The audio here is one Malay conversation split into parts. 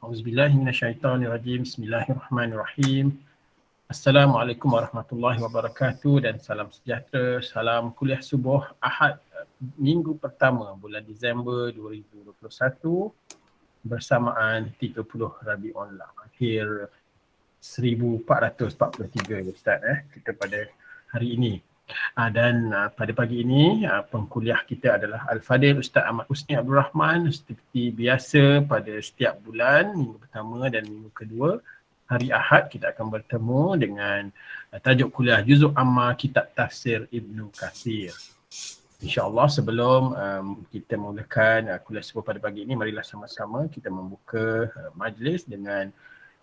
Auzubillahi minasyaitonirrajim. Bismillahirrahmanirrahim. Assalamualaikum warahmatullahi wabarakatuh dan salam sejahtera. Salam kuliah subuh Ahad minggu pertama bulan Disember 2021 bersamaan 30 Rabiul Akhir 1443 Ustaz kita pada hari ini. Dan pada pagi ini pengkuliah kita adalah Al-Fadil Ustaz Ahmad Husni Abdul Rahman. Seperti biasa pada setiap bulan, minggu pertama dan minggu kedua hari Ahad kita akan bertemu dengan tajuk kuliah Juzuk Amma Kitab Tafsir Ibnu Katsir. InsyaAllah sebelum kita mulakan kuliah subuh pada pagi ini, marilah sama-sama kita membuka majlis dengan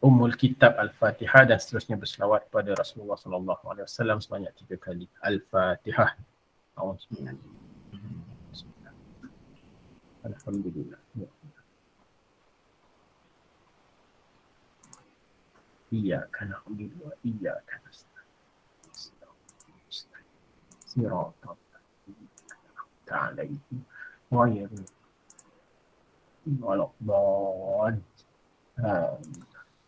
Ummul Kitab Al-Fatihah dan seterusnya berselawat kepada Rasulullah sallallahu alaihi wasallam sebanyak 3 kali. Al-Fatihah. Auzubillah. Alhamdulillah. Iyyaka na'budu wa iyyaka nasta'in. Siratal ladzina alaihim ghairil maghdubi alaihim.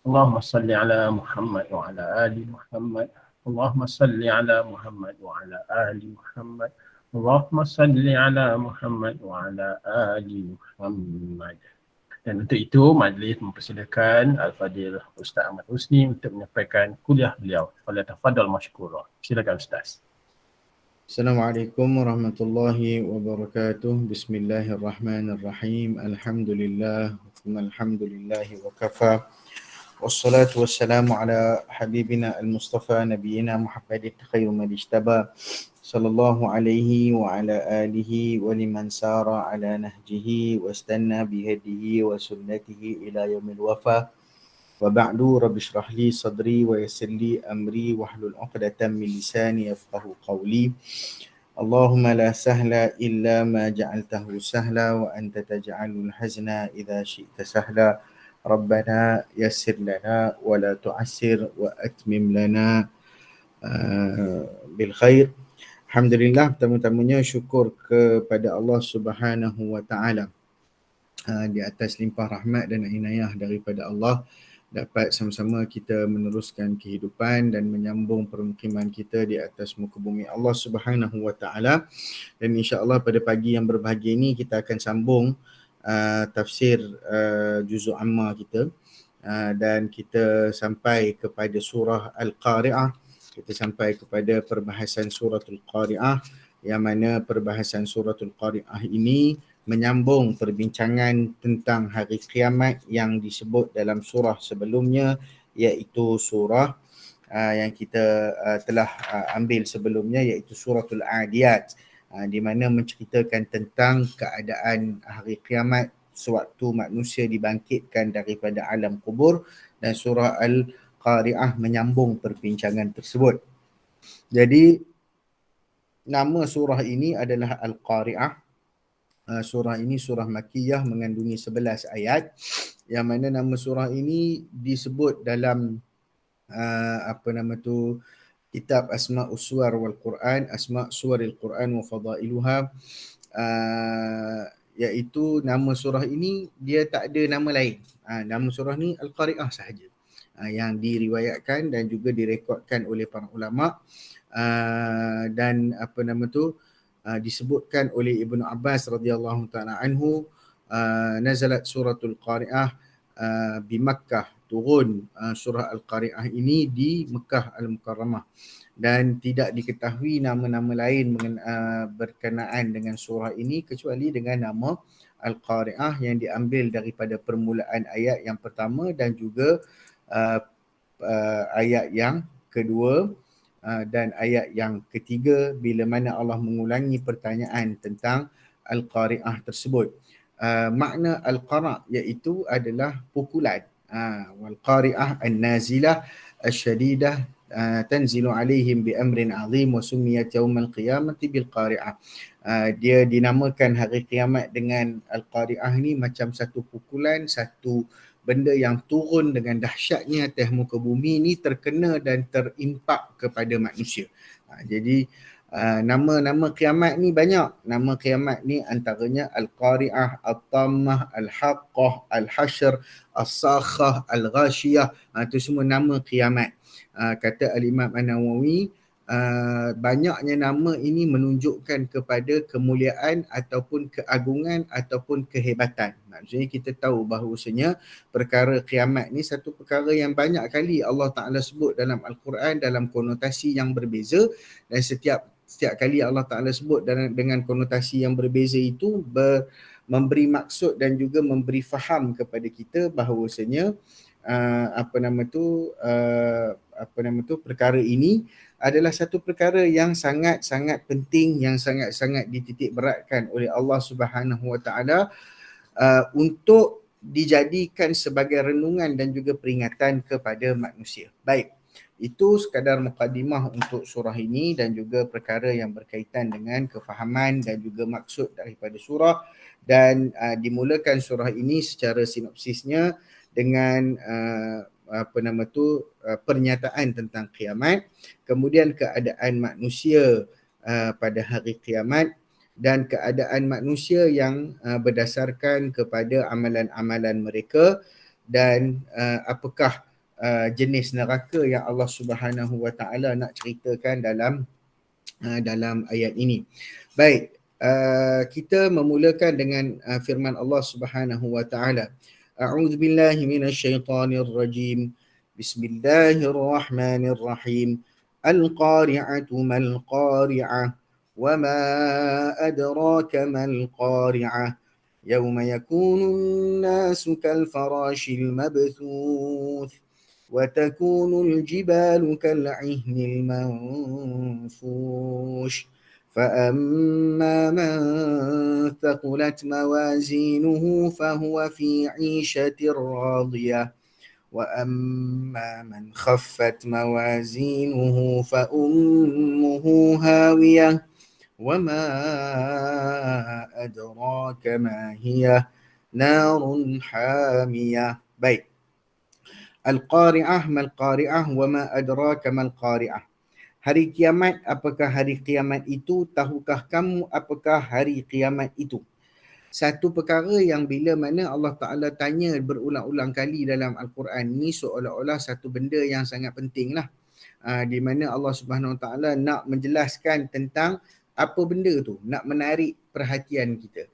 Allahumma salli ala Muhammad wa ala ali Muhammad. Allahumma salli ala Muhammad wa ala ali Muhammad. Allahumma salli ala Muhammad wa ala ali Muhammad. Dan untuk itu majlis mempersilakan Al-Fadil Ustaz Ahmad Husni untuk menyampaikan kuliah beliau. Falyatafaddal mashkura. Silakan Ustaz. Assalamualaikum warahmatullahi wabarakatuh. Bismillahirrahmanirrahim. Alhamdulillah. Alhamdulillahi wa kafa. Wassalatu wassalamu ala habibina al-Mustafa nabiyina Muhammadin khairu man ijtaba sallallahu alaihi wa ala alihi wa liman sara ala nahjihi wa istanna bihadihi wa sunnatihi ila yaumil wafa. Wa ba'du, rabbi shrah li sadri wa yassir li amri wahlul 'uqdatam min lisani yafqahu qawli. Allahumma la sahla illa ma ja'altahu sahla wa anta taj'alul hazna idza syi'ta sahla. Rabbana yassir lana wa la tu'assir wa atmim lana bil khair. Alhamdulillah, pertama-tamanya syukur kepada Allah Subhanahu wa taala di atas limpah rahmat dan inayah daripada Allah dapat sama-sama kita meneruskan kehidupan dan menyambung permukiman kita di atas muka bumi Allah Subhanahu wa taala. Dan insya-Allah pada pagi yang berbahagia ini kita akan sambung tafsir juzuk amma kita, dan kita sampai kepada surah Al-Qari'ah. Kita sampai kepada perbahasan suratul Qari'ah, yang mana perbahasan suratul Qari'ah ini menyambung perbincangan tentang hari kiamat yang disebut dalam surah sebelumnya, iaitu surah yang kita telah ambil sebelumnya, iaitu suratul Adiyat, di mana menceritakan tentang keadaan hari kiamat sewaktu manusia dibangkitkan daripada alam kubur, dan surah Al-Qari'ah menyambung perbincangan tersebut. Jadi nama surah ini adalah Al-Qari'ah. Surah ini surah Makkiyah mengandungi 11 ayat, yang mana nama surah ini disebut dalam kitab Asma'us Suwar wal Quran, Asma' Suwaril Quran wa Fadailuha, iaitu nama surah ini dia tak ada nama lain. Nama surah ni Al-Qari'ah sahaja, yang diriwayatkan dan juga direkodkan oleh para ulama, dan disebutkan oleh Ibnu Abbas radhiyallahu taala anhu, nazalat suratul Qari'ah di Makkah, turun surah Al-Qari'ah ini di Mekah Al-Mukarramah, dan tidak diketahui nama-nama lain berkenaan dengan surah ini kecuali dengan nama Al-Qari'ah yang diambil daripada permulaan ayat yang pertama dan juga ayat yang kedua dan ayat yang ketiga, bila mana Allah mengulangi pertanyaan tentang Al-Qari'ah tersebut. Makna Al-Qara' iaitu adalah pukulan. Wal Qari'ah an-nazilah asy-syadidah tanzilu alaihim bi amrin azim wa summiyat yaumal qiyamati bil Qari'ah. Dia dinamakan hari kiamat dengan Al-Qari'ah ni macam satu pukulan, satu benda yang turun dengan dahsyatnya atas muka bumi ni terkena dan terimpak kepada manusia. Jadi Nama-nama kiamat ni banyak. Nama kiamat ni antaranya Al-Qari'ah, At-Tammah, Al-Haqqah, Al-Hashr, As-Sakhah, Al-Ghashiyah. Itu semua nama kiamat. Kata Al-Imam An-Nawawi, banyaknya nama ini menunjukkan kepada kemuliaan ataupun keagungan ataupun kehebatan. Maksudnya kita tahu bahawasanya perkara kiamat ni satu perkara yang banyak kali Allah Ta'ala sebut dalam Al-Quran dalam konotasi yang berbeza, dan setiap kali Allah Ta'ala sebut dengan konotasi yang berbeza itu memberi maksud dan juga memberi faham kepada kita bahawasanya perkara ini adalah satu perkara yang sangat-sangat penting, yang sangat-sangat dititik beratkan oleh Allah Subhanahu Wa Ta'ala untuk dijadikan sebagai renungan dan juga peringatan kepada manusia. Baik. Itu sekadar mukadimah untuk surah ini dan juga perkara yang berkaitan dengan kefahaman dan juga maksud daripada surah, dan dimulakan surah ini secara sinopsisnya dengan pernyataan tentang kiamat, kemudian keadaan manusia pada hari kiamat dan keadaan manusia yang berdasarkan kepada amalan-amalan mereka, dan apakah jenis neraka yang Allah Subhanahu Wa Ta'ala nak ceritakan dalam ayat ini. Baik, kita memulakan dengan firman Allah Subhanahu Wa Ta'ala. A'udzu billahi minasyaitonir rajim. Bismillahirrahmanirrahim. Al-qari'atu mal qari'ah wa ma adraka mal qari'ah. Yawma yakunun nasu kal farashil mabthuth. وتكون الجبال كالعهن المنفوش فأما من ثقلت موازينه فهو في عيشة راضية وأما من خفت موازينه فأمه هاوية وما أدراك ما هي نار حامية. Baik. Al-Qari'ah mal-Qari'ah wa ma adraka mal-Qari'ah. Hari kiamat, apakah hari kiamat itu? Tahukah kamu apakah hari kiamat itu? Satu perkara yang bila mana Allah Ta'ala tanya berulang-ulang kali dalam Al-Quran ni seolah-olah satu benda yang sangat penting lah. Di mana Allah Subhanahu Wa Ta'ala nak menjelaskan tentang apa benda tu, nak menarik perhatian kita.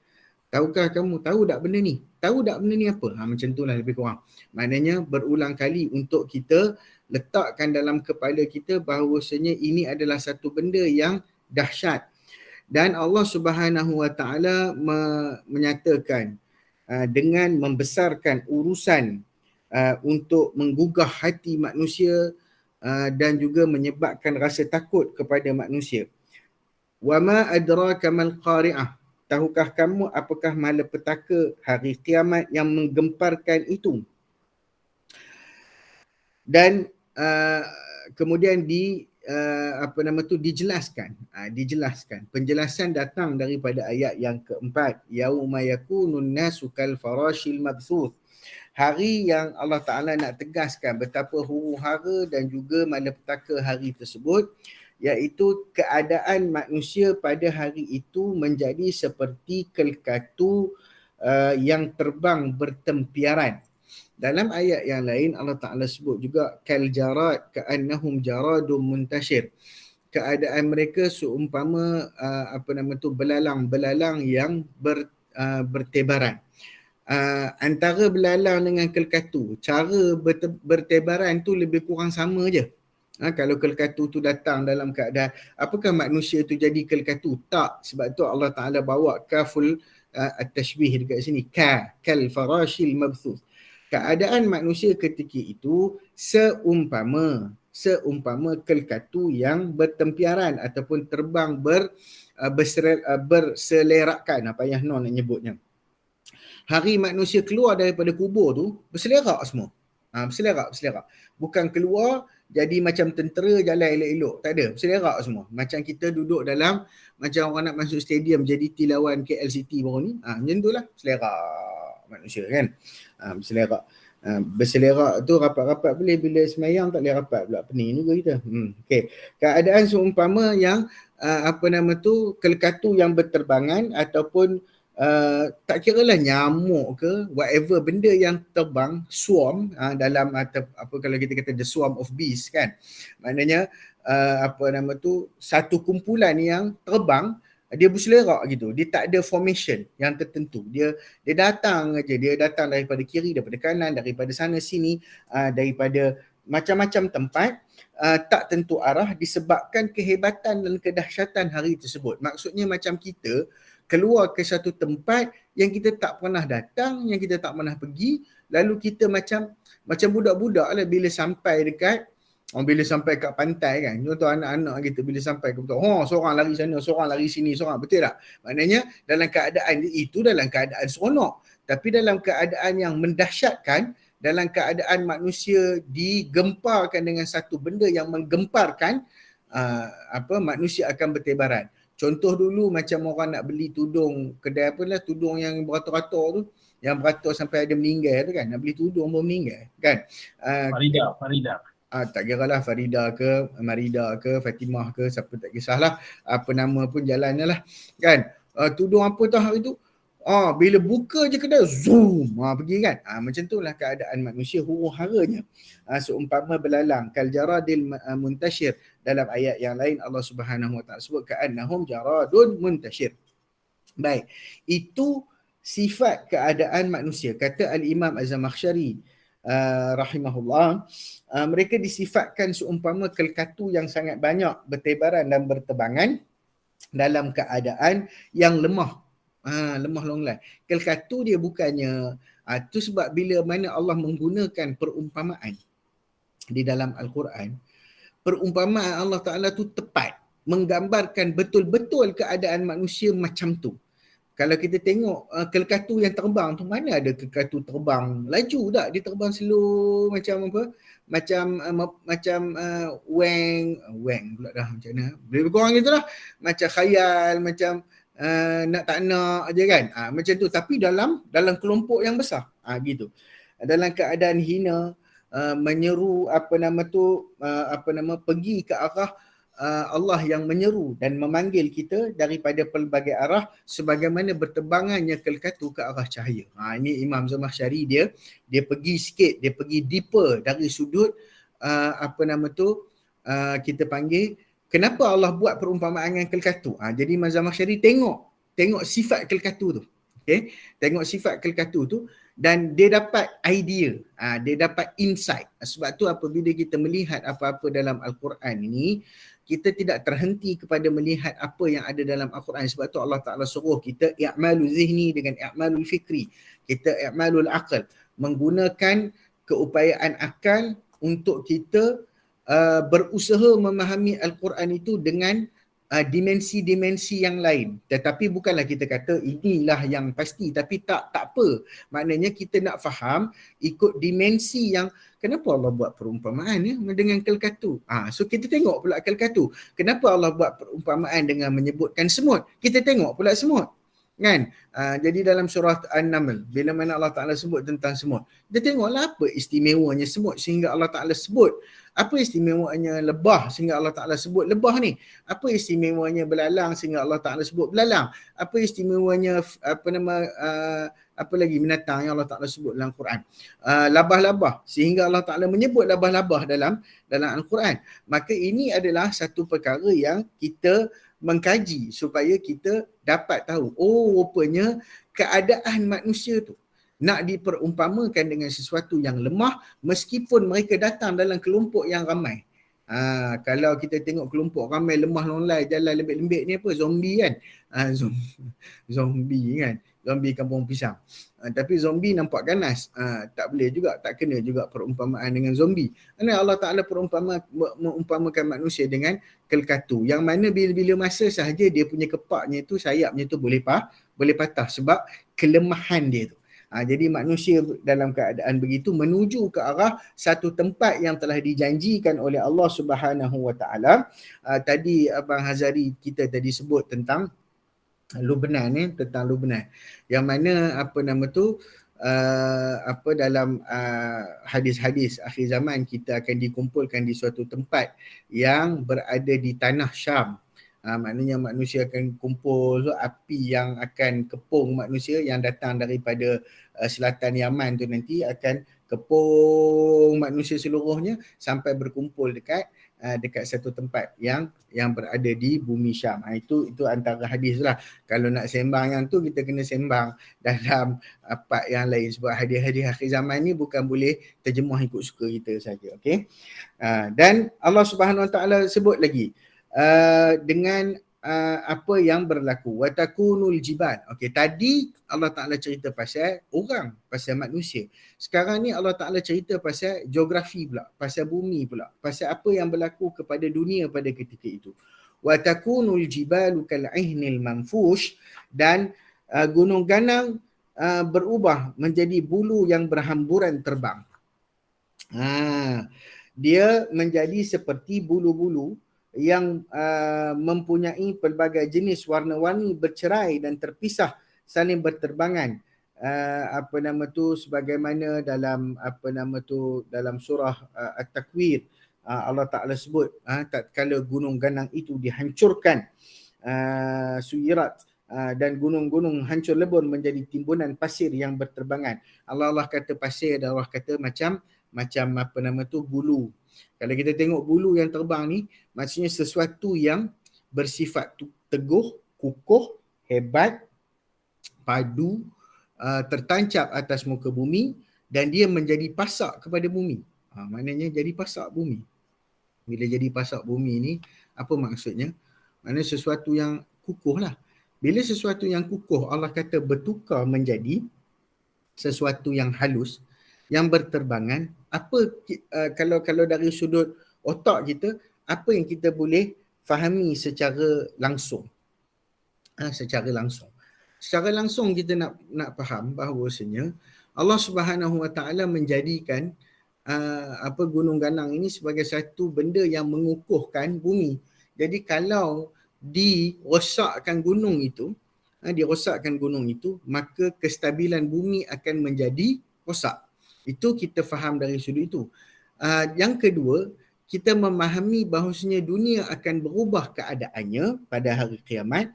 Tahukah kamu, tahu tak benda ni? Tahu tak benda ni apa? Macam tu lah lebih kurang. Maknanya berulang kali untuk kita letakkan dalam kepala kita bahawasanya ini adalah satu benda yang dahsyat. Dan Allah Subhanahu Wa Ta'ala menyatakan dengan membesarkan urusan untuk menggugah hati manusia dan juga menyebabkan rasa takut kepada manusia. Wa ma adraka mal qari'ah. Tahukah kamu apakah malapetaka hari kiamat yang menggemparkan itu? Dan kemudian dijelaskan. Penjelasan datang daripada ayat yang keempat. Yauma yakunun nasu kal farashil mabthuth. Hari yang Allah Ta'ala nak tegaskan betapa huru-hara dan juga malapetaka hari tersebut, iaitu keadaan manusia pada hari itu menjadi seperti kelkatu yang terbang bertempiaran. Dalam ayat yang lain Allah Ta'ala sebut juga kal jarad ka'annahum jaradum muntashir. Keadaan mereka seumpama belalang-belalang yang bertebaran. Antara belalang dengan kelkatu, cara bertebaran tu lebih kurang sama je. Kalau kelkatu tu datang dalam keadaan, apakah manusia tu jadi kelkatu? Tak, sebab tu Allah Ta'ala bawa kaful at-tashbih dekat sini. Kal farashil mabthuth. Keadaan manusia ketika itu seumpama kelkatu yang bertempiaran ataupun terbang berselerakkan. Apa yang nak nyebutnya. Hari manusia keluar daripada kubur tu berselerak semua. Berselerak. Bukan keluar jadi macam tentera jalan elok-elok. Tak ada. Berselerak semua. Macam kita duduk dalam, macam orang nak masuk stadium jadi tilawan KL City baru ni. Macam tu lah. Berselerak manusia kan. Berselerak. Berselerak tu rapat-rapat boleh, bila semayang tak boleh rapat pula, pening juga kita. Okey. Keadaan seumpama yang kelekatu yang berterbangan ataupun tak kiralah nyamuk ke whatever benda yang terbang, swarm, dalam atau apa kalau kita kata the swarm of bees kan. Maknanya satu kumpulan yang terbang, dia berselerak gitu. Dia tak ada formation yang tertentu. Dia datang aja, dia datang daripada kiri, daripada kanan, daripada sana sini, daripada macam-macam tempat, tak tentu arah, disebabkan kehebatan dan kedahsyatan hari tersebut. Maksudnya macam kita keluar ke satu tempat yang kita tak pernah datang, yang kita tak pernah pergi, lalu kita macam budak-budak lah bila sampai kat pantai kan. Contoh anak-anak kita bila sampai ke betul, seorang lari sana, seorang lari sini, seorang, betul tak? Maknanya dalam keadaan itu, dalam keadaan seronok. Tapi dalam keadaan yang mendahsyatkan, dalam keadaan manusia digemparkan dengan satu benda yang menggemparkan, manusia akan bertebaran. Contoh dulu macam orang nak beli tudung, kedai tudung yang beratur-ratur tu, yang beratur sampai ada meninggal tu kan, nak beli tudung pun meninggal kan. Farida. Tak kiralah Farida ke, Marida ke, Fatimah ke, siapa tak kisahlah, apa nama pun jalannya lah kan. Tudung apa tu hari tu, bila buka je kedai, zoom, pergi kan. Macam tu lah keadaan manusia, huru-haranya. Seumpama belalang, kal jaradil muntashir. Dalam ayat yang lain Allah Subhanahu Wa Ta'ala sebut ka'annahum jaradun muntashir. Baik, itu sifat keadaan manusia. Kata Al-Imam Az-Zamakhsyari rahimahullah, mereka disifatkan seumpama kelkatu yang sangat banyak bertebaran dan berterbangan dalam keadaan yang lemah. Lemah longlai. Kelkatu dia bukannya, tu sebab bila mana Allah menggunakan perumpamaan di dalam Al-Quran, perumpamaan Allah Ta'ala tu tepat, menggambarkan betul-betul keadaan manusia macam tu. Kalau kita tengok kelkatu yang terbang tu, mana ada kelkatu terbang laju tak? Dia terbang slow macam apa? Macam wang pula dah macam mana? Lebih kurang gitulah. Macam khayal, macam nak tak nak aja kan. Macam tu, tapi dalam kelompok yang besar. Gitu. Dalam keadaan hina, menyeru pergi ke arah Allah yang menyeru dan memanggil kita daripada pelbagai arah sebagaimana berterbangannya kelkatu ke arah cahaya. Ini Imam Zamakhsyari dia pergi sikit, dia pergi deeper dari sudut kita panggil kenapa Allah buat perumpamaan dengan kelkatu. Jadi Imam Zamakhsyari tengok sifat kelkatu tu. Okay? Tengok sifat kelkatu tu dan dia dapat idea, dia dapat insight. Sebab tu apabila kita melihat apa-apa dalam Al-Quran ini, kita tidak terhenti kepada melihat apa yang ada dalam Al-Quran. Sebab tu Allah Ta'ala suruh kita i'malu zihni dengan i'malul fikri. Kita i'malul aql, menggunakan keupayaan akal untuk kita berusaha memahami Al-Quran itu dengan dimensi-dimensi yang lain. Tetapi bukanlah kita kata inilah yang pasti, tapi tak apa. Maknanya kita nak faham ikut dimensi yang kenapa Allah buat perumpamaan dengan kelkatu. So kita tengok pula kelkatu. Kenapa Allah buat perumpamaan dengan menyebutkan semut? Kita tengok pula semut. Kan? Jadi dalam surah An-Naml, bila mana Allah Ta'ala sebut tentang semut, kita tengoklah apa istimewanya semut sehingga Allah Ta'ala sebut. Apa istimewanya lebah sehingga Allah Ta'ala sebut lebah ni? Apa istimewanya belalang sehingga Allah Ta'ala sebut belalang? Apa istimewanya apa lagi binatang yang Allah Ta'ala sebut dalam Quran? Labah-labah sehingga Allah Ta'ala menyebut labah-labah dalam Al-Quran. Maka ini adalah satu perkara yang kita mengkaji supaya kita dapat tahu, rupanya keadaan manusia tu nak diperumpamakan dengan sesuatu yang lemah meskipun mereka datang dalam kelompok yang ramai. Kalau kita tengok kelompok ramai lemah longlai jalan lembik-lembik ni apa? Zombie kan? Zombie kan? Zombie kampung pisang. Tapi zombie nampak ganas. Tak boleh juga, tak kena juga perumpamaan dengan zombie. Kerana Allah Ta'ala mengumpamakan manusia dengan kelkatu. Yang mana bila masa sahaja dia punya kepaknya tu, sayapnya tu boleh patah sebab kelemahan dia tu. Jadi manusia dalam keadaan begitu menuju ke arah satu tempat yang telah dijanjikan oleh Allah Subhanahu Wa Ta'ala. Tadi Abang Hazari kita tadi sebut tentang Lubnan tentang Lubnan. Yang mana dalam hadis-hadis akhir zaman kita akan dikumpulkan di suatu tempat yang berada di tanah Syam. Maknanya manusia akan kumpul, so api yang akan kepung manusia yang datang daripada selatan Yaman tu nanti akan kepung manusia seluruhnya sampai berkumpul dekat satu tempat yang berada di bumi Syam. Itu antara hadis lah. Kalau nak sembang yang tu kita kena sembang dalam part yang lain sebab hadis-hadis akhir zaman ni bukan boleh terjemah ikut suka kita saja. Okey. Dan Allah Subhanahu Wa Taala sebut lagi dengan apa yang berlaku, wa takunul jibal. Okey, tadi Allah Taala cerita pasal orang, pasal manusia. Sekarang ni Allah Taala cerita pasal geografi pula, pasal bumi pula, pasal apa yang berlaku kepada dunia pada ketika itu. Wa takunul jibalu kal'ihnil manfush, dan gunung ganang berubah menjadi bulu yang berhamburan terbang. Dia menjadi seperti bulu-bulu yang mempunyai pelbagai jenis warna-warni bercerai dan terpisah saling berterbangan. Sebagaimana dalam dalam surah At-Takwir, Allah Ta'ala sebut tatkala gunung ganang itu dihancurkan, suyirat, dan gunung-gunung hancur lebur menjadi timbunan pasir yang berterbangan. Allah kata pasir dan Allah kata macam bulu. Kalau kita tengok bulu yang terbang ni, maksudnya sesuatu yang bersifat teguh, kukuh, hebat, padu, tertancap atas muka bumi dan dia menjadi pasak kepada bumi. Maknanya jadi pasak bumi. Bila jadi pasak bumi ni, apa maksudnya? Maknanya sesuatu yang kukuh lah. Bila sesuatu yang kukuh Allah kata bertukar menjadi sesuatu yang halus, yang berterbangan, kalau dari sudut otak kita, apa yang kita boleh fahami secara langsung? Secara langsung kita nak faham bahawasanya Allah Subhanahu Wa Taala menjadikan gunung ganang ini sebagai satu benda yang mengukuhkan bumi. Jadi kalau dirosakkan gunung itu, maka kestabilan bumi akan menjadi rosak. Itu kita faham dari sudut itu. Yang kedua, kita memahami bahawasanya dunia akan berubah keadaannya pada hari kiamat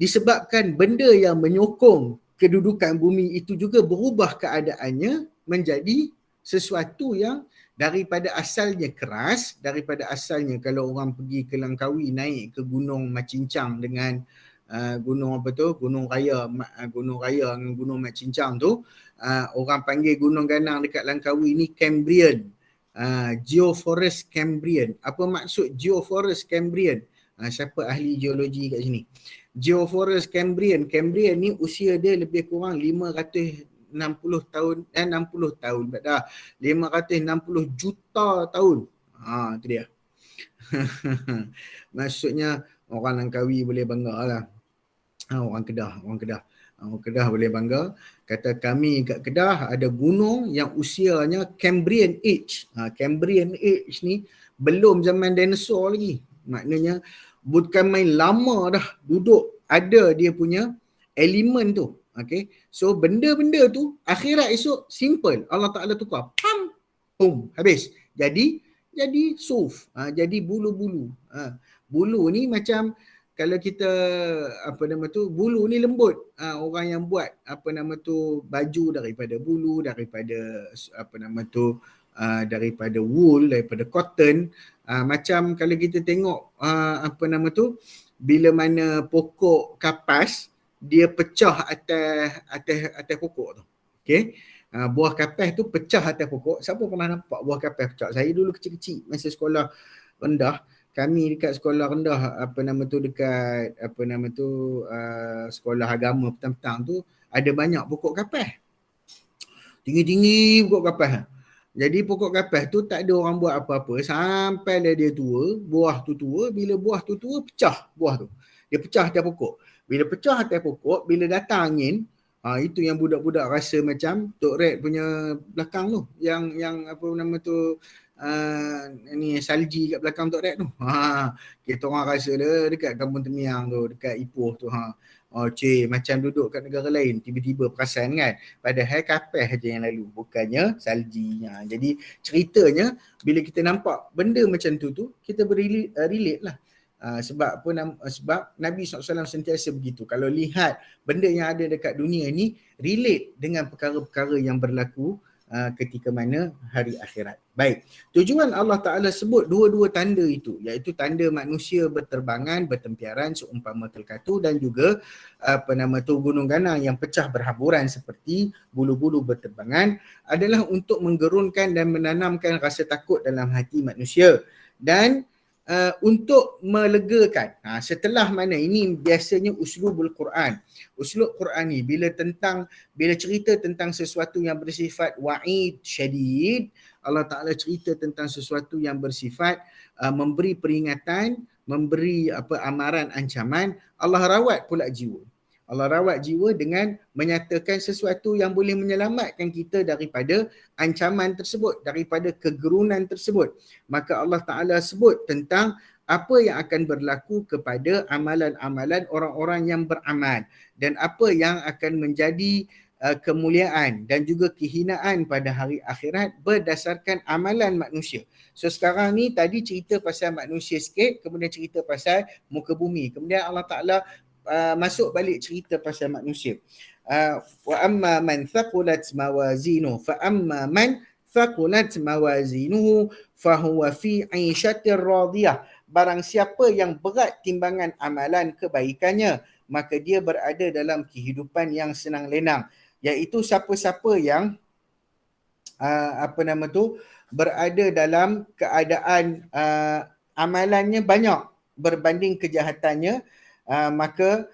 disebabkan benda yang menyokong kedudukan bumi itu juga berubah keadaannya menjadi sesuatu yang daripada asalnya keras, daripada asalnya kalau orang pergi ke Langkawi naik ke Gunung Macincang dengan Gunung Raya dengan Gunung Macincang tu, orang panggil gunung ganang dekat Langkawi ni Cambrian, Geoforest Cambrian. Apa maksud Geoforest Cambrian? Siapa ahli geologi kat sini? Geoforest Cambrian ni usia dia lebih kurang 560 juta tahun. Itu dia. Maksudnya orang Langkawi boleh bangga lah. Orang Kedah boleh bangga. Kata kami kat Kedah ada gunung yang usianya Cambrian Age. Cambrian Age ni belum zaman dinosaur lagi. Maknanya bukan main lama dah duduk ada dia punya elemen tu. Okay. So benda-benda tu akhirat esok simple. Allah Ta'ala tukar. Pam! Boom! Habis. Jadi suf. Jadi bulu-bulu. Bulu ni macam kalau kita bulu ni lembut. Orang yang buat baju daripada bulu, daripada daripada wool, daripada cotton. Macam kalau kita tengok bila mana pokok kapas dia pecah atas pokok tu. Okey. Buah kapas tu pecah atas pokok. Siapa pernah nampak buah kapas pecah? Saya dulu kecil-kecil masa sekolah rendah, kami dekat sekolah rendah dekat sekolah agama petang-petang tu ada banyak pokok kapas. Tinggi-tinggi pokok kapas. Jadi pokok kapas tu tak ada orang buat apa-apa sampailah dia tua, buah tu tua. Bila buah tu tua, pecah buah tu. Dia pecah atas pokok. Bila pecah atas pokok, bila datang angin, itu yang budak-budak rasa macam Tok Red punya belakang tu. Yang ni salji kat belakang Tok Red tu. Kita orang rasa dia dekat Kampung Temiang tu, dekat Ipoh tu. Oh macam duduk kat negara lain, tiba-tiba perasan kan. Padahal kapal aja yang lalu, bukannya salji. Jadi ceritanya bila kita nampak benda macam tu kita relate lah. Sebab Nabi SAW sentiasa begitu. Kalau lihat benda yang ada dekat dunia ni, relate dengan perkara-perkara yang berlaku ketika mana hari akhirat. Baik, tujuan Allah Ta'ala sebut dua-dua tanda itu, iaitu tanda manusia berterbangan, bertempiaran seumpama kelkatu, dan juga gunung ganang yang pecah berhamburan seperti bulu-bulu berterbangan, adalah untuk menggerunkan dan menanamkan rasa takut dalam hati manusia dan untuk melegakan. Setelah mana ini biasanya uslubul Quran. Uslub Quran ni bila cerita tentang sesuatu yang bersifat wa'id syadid, Allah Ta'ala cerita tentang sesuatu yang bersifat memberi peringatan, memberi amaran, ancaman, Allah rawat pula jiwa. Allah rawat jiwa dengan menyatakan sesuatu yang boleh menyelamatkan kita daripada ancaman tersebut, daripada kegerunan tersebut. Maka Allah Ta'ala sebut tentang apa yang akan berlaku kepada amalan-amalan orang-orang yang beramal dan apa yang akan menjadi kemuliaan dan juga kehinaan pada hari akhirat berdasarkan amalan manusia. So sekarang ni tadi cerita pasal manusia sikit, kemudian cerita pasal muka bumi. Kemudian Allah Ta'ala masuk balik cerita pasal manusia. Wa amma man thaqulat mawazinuhu fa amma man thaqulat mawazinuhu fa huwa fi 'ishatir radiyah. Barang siapa yang berat timbangan amalan kebaikannya, maka dia berada dalam kehidupan yang senang lenang. Iaitu siapa-siapa yang berada dalam keadaan amalannya banyak berbanding kejahatannya, maka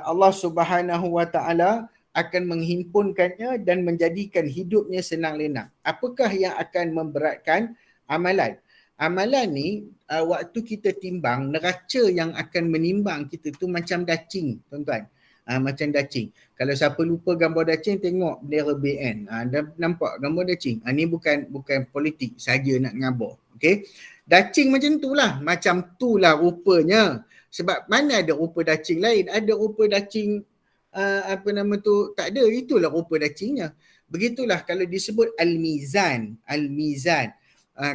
Allah Subhanahu Wa Taala akan menghimpunkannya dan menjadikan hidupnya senang lenang. Apakah yang akan memberatkan amalan? Amalan ni waktu kita timbang, neraca yang akan menimbang kita tu macam dacing, tuan-tuan. Macam dacing. Kalau siapa lupa gambar dacing, tengok bendera BN. Dah nampak gambar dacing. Ni bukan politik saja nak ngabar. Okey. Dacing macam tu lah rupanya. Sebab mana ada rupa dacing lain? Ada rupa dacing tak ada. Itulah rupa dacingnya. Begitulah kalau disebut al-mizan. Al-mizan.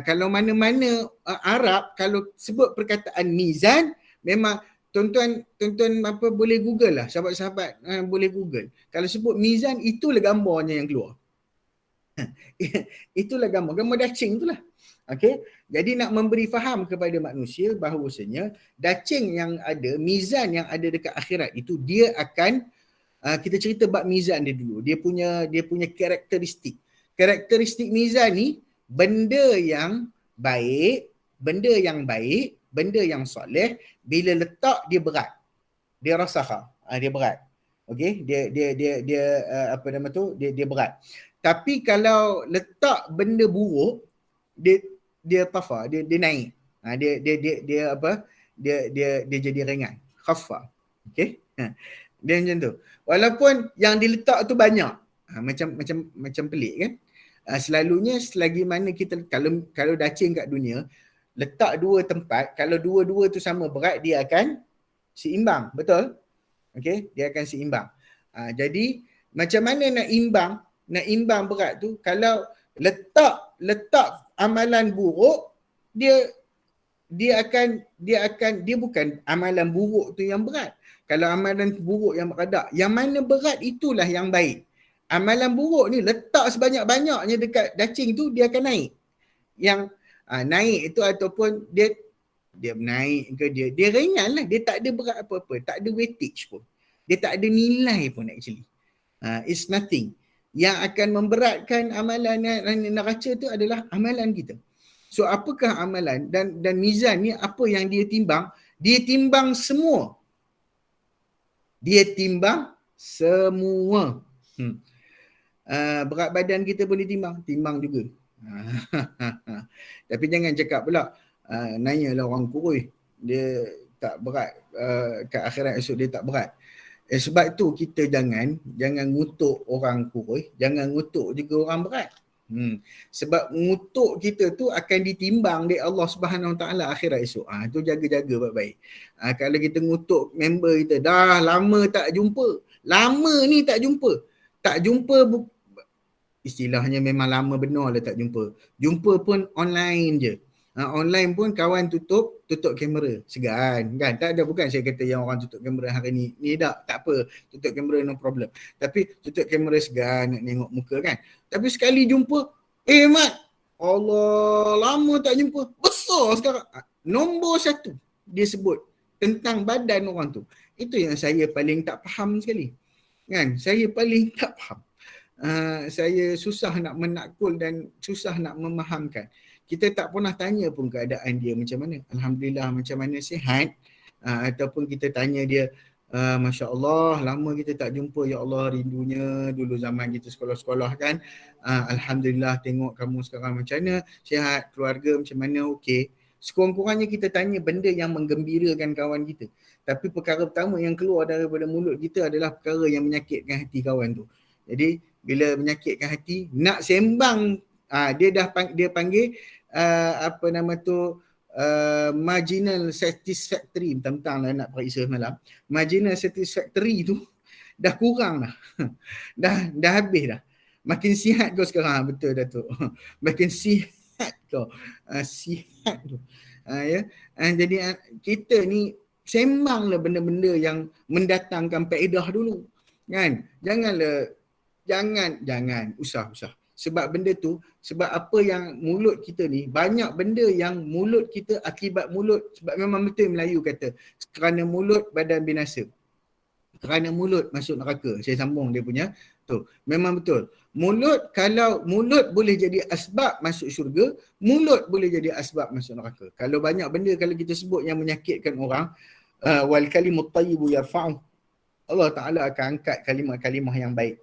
Kalau mana-mana Arab kalau sebut perkataan mizan, memang tuan-tuan boleh Google lah, sahabat-sahabat boleh Google. Kalau sebut mizan, itulah gambarnya yang keluar. Itulah gambar dacing itulah. Okey, jadi nak memberi faham kepada manusia bahawasanya dacing yang ada, mizan yang ada dekat akhirat itu, dia akan kita cerita bab mizan dia dulu. Dia punya karakteristik. Karakteristik mizan ni, benda yang baik, benda yang soleh, bila letak dia berat. Dia rasaha, dia berat. Okey, dia berat. Tapi kalau letak benda buruk, dia tafa, dia naik. Dia jadi ringan. Khaffa. Okey? Dia macam tu. Walaupun yang diletak tu banyak. Macam pelik kan? Selalunya selagi mana kita kalau dacing kat dunia, letak dua tempat, kalau dua-dua tu sama berat, dia akan seimbang, betul? Okey, dia akan seimbang. Jadi macam mana nak imbang berat tu? Kalau letak amalan buruk, dia bukan amalan buruk tu yang berat. Kalau amalan buruk yang berat, yang mana berat itulah yang baik. Amalan buruk ni letak sebanyak-banyaknya dekat dacing tu, dia akan naik. Yang naik itu ataupun dia naik ke dia ringan lah. Dia tak ada berat apa-apa. Tak ada weightage pun. Dia tak ada nilai pun actually. It's nothing. Yang akan memberatkan amalan neraca tu adalah amalan kita. So apakah amalan? Dan mizan ni apa yang dia timbang? Dia timbang semua. Berat badan kita boleh timbang juga. Tapi jangan cakap pula nanyalah orang kurus dia tak berat, kat akhirat esok dia tak berat. Sebab tu kita jangan ngutuk orang kurus, jangan ngutuk juga orang berat. Sebab ngutuk kita tu akan ditimbang di Allah Subhanahu Wa Taala akhirat esok. Tu jaga-jaga baik-baik. Kalau kita ngutuk member kita, dah lama tak jumpa. Lama ni tak jumpa. Tak jumpa istilahnya memang lama benar lah tak jumpa. Jumpa pun online je. Online pun kawan tutup kamera. Segan kan? Tak ada, bukan saya kata yang orang tutup kamera hari ni. Ni tak apa. Tutup kamera no problem. Tapi tutup kamera segan nak tengok muka kan. Tapi sekali jumpa, Mat, Allah lama tak jumpa. Besar sekarang. Nombor 1 dia sebut tentang badan orang tu. Itu yang saya paling tak faham sekali. Kan? Saya paling tak faham. Saya susah nak menakul dan susah nak memahamkan. Kita tak pernah tanya pun keadaan dia macam mana. Alhamdulillah macam mana, sihat. Ataupun kita tanya dia, Masya Allah, lama kita tak jumpa. Ya Allah, rindunya dulu zaman kita sekolah-sekolah kan. Alhamdulillah tengok kamu sekarang macam mana. Sihat, keluarga macam mana, okey. Sekurang-kurangnya kita tanya benda yang menggembirakan kawan kita. Tapi perkara pertama yang keluar daripada mulut kita adalah perkara yang menyakitkan hati kawan tu. Jadi bila menyakitkan hati, nak sembang, dia panggil marginal satisfactory, tentang lah nak periksa malam. Marginal satisfactory tu dah kurang dah. dah habis dah. Makin sihat kau sekarang, betul Datuk. Makin sihat kau. Sihat tu. Jadi kita ni sembanglah benda-benda yang mendatangkan faedah dulu. Kan? Jangan usah. Sebab benda tu, sebab apa yang mulut kita ni, banyak benda yang mulut kita, akibat mulut, sebab memang betul Melayu kata, kerana mulut badan binasa. Kerana mulut masuk neraka. Saya sambung dia punya tu. Memang betul. Mulut, kalau mulut boleh jadi asbab masuk syurga, mulut boleh jadi asbab masuk neraka. Kalau banyak benda kalau kita sebut yang menyakitkan orang, wal kalimut tayyibu yarfa'u, Allah Ta'ala akan angkat kalimah-kalimah yang baik.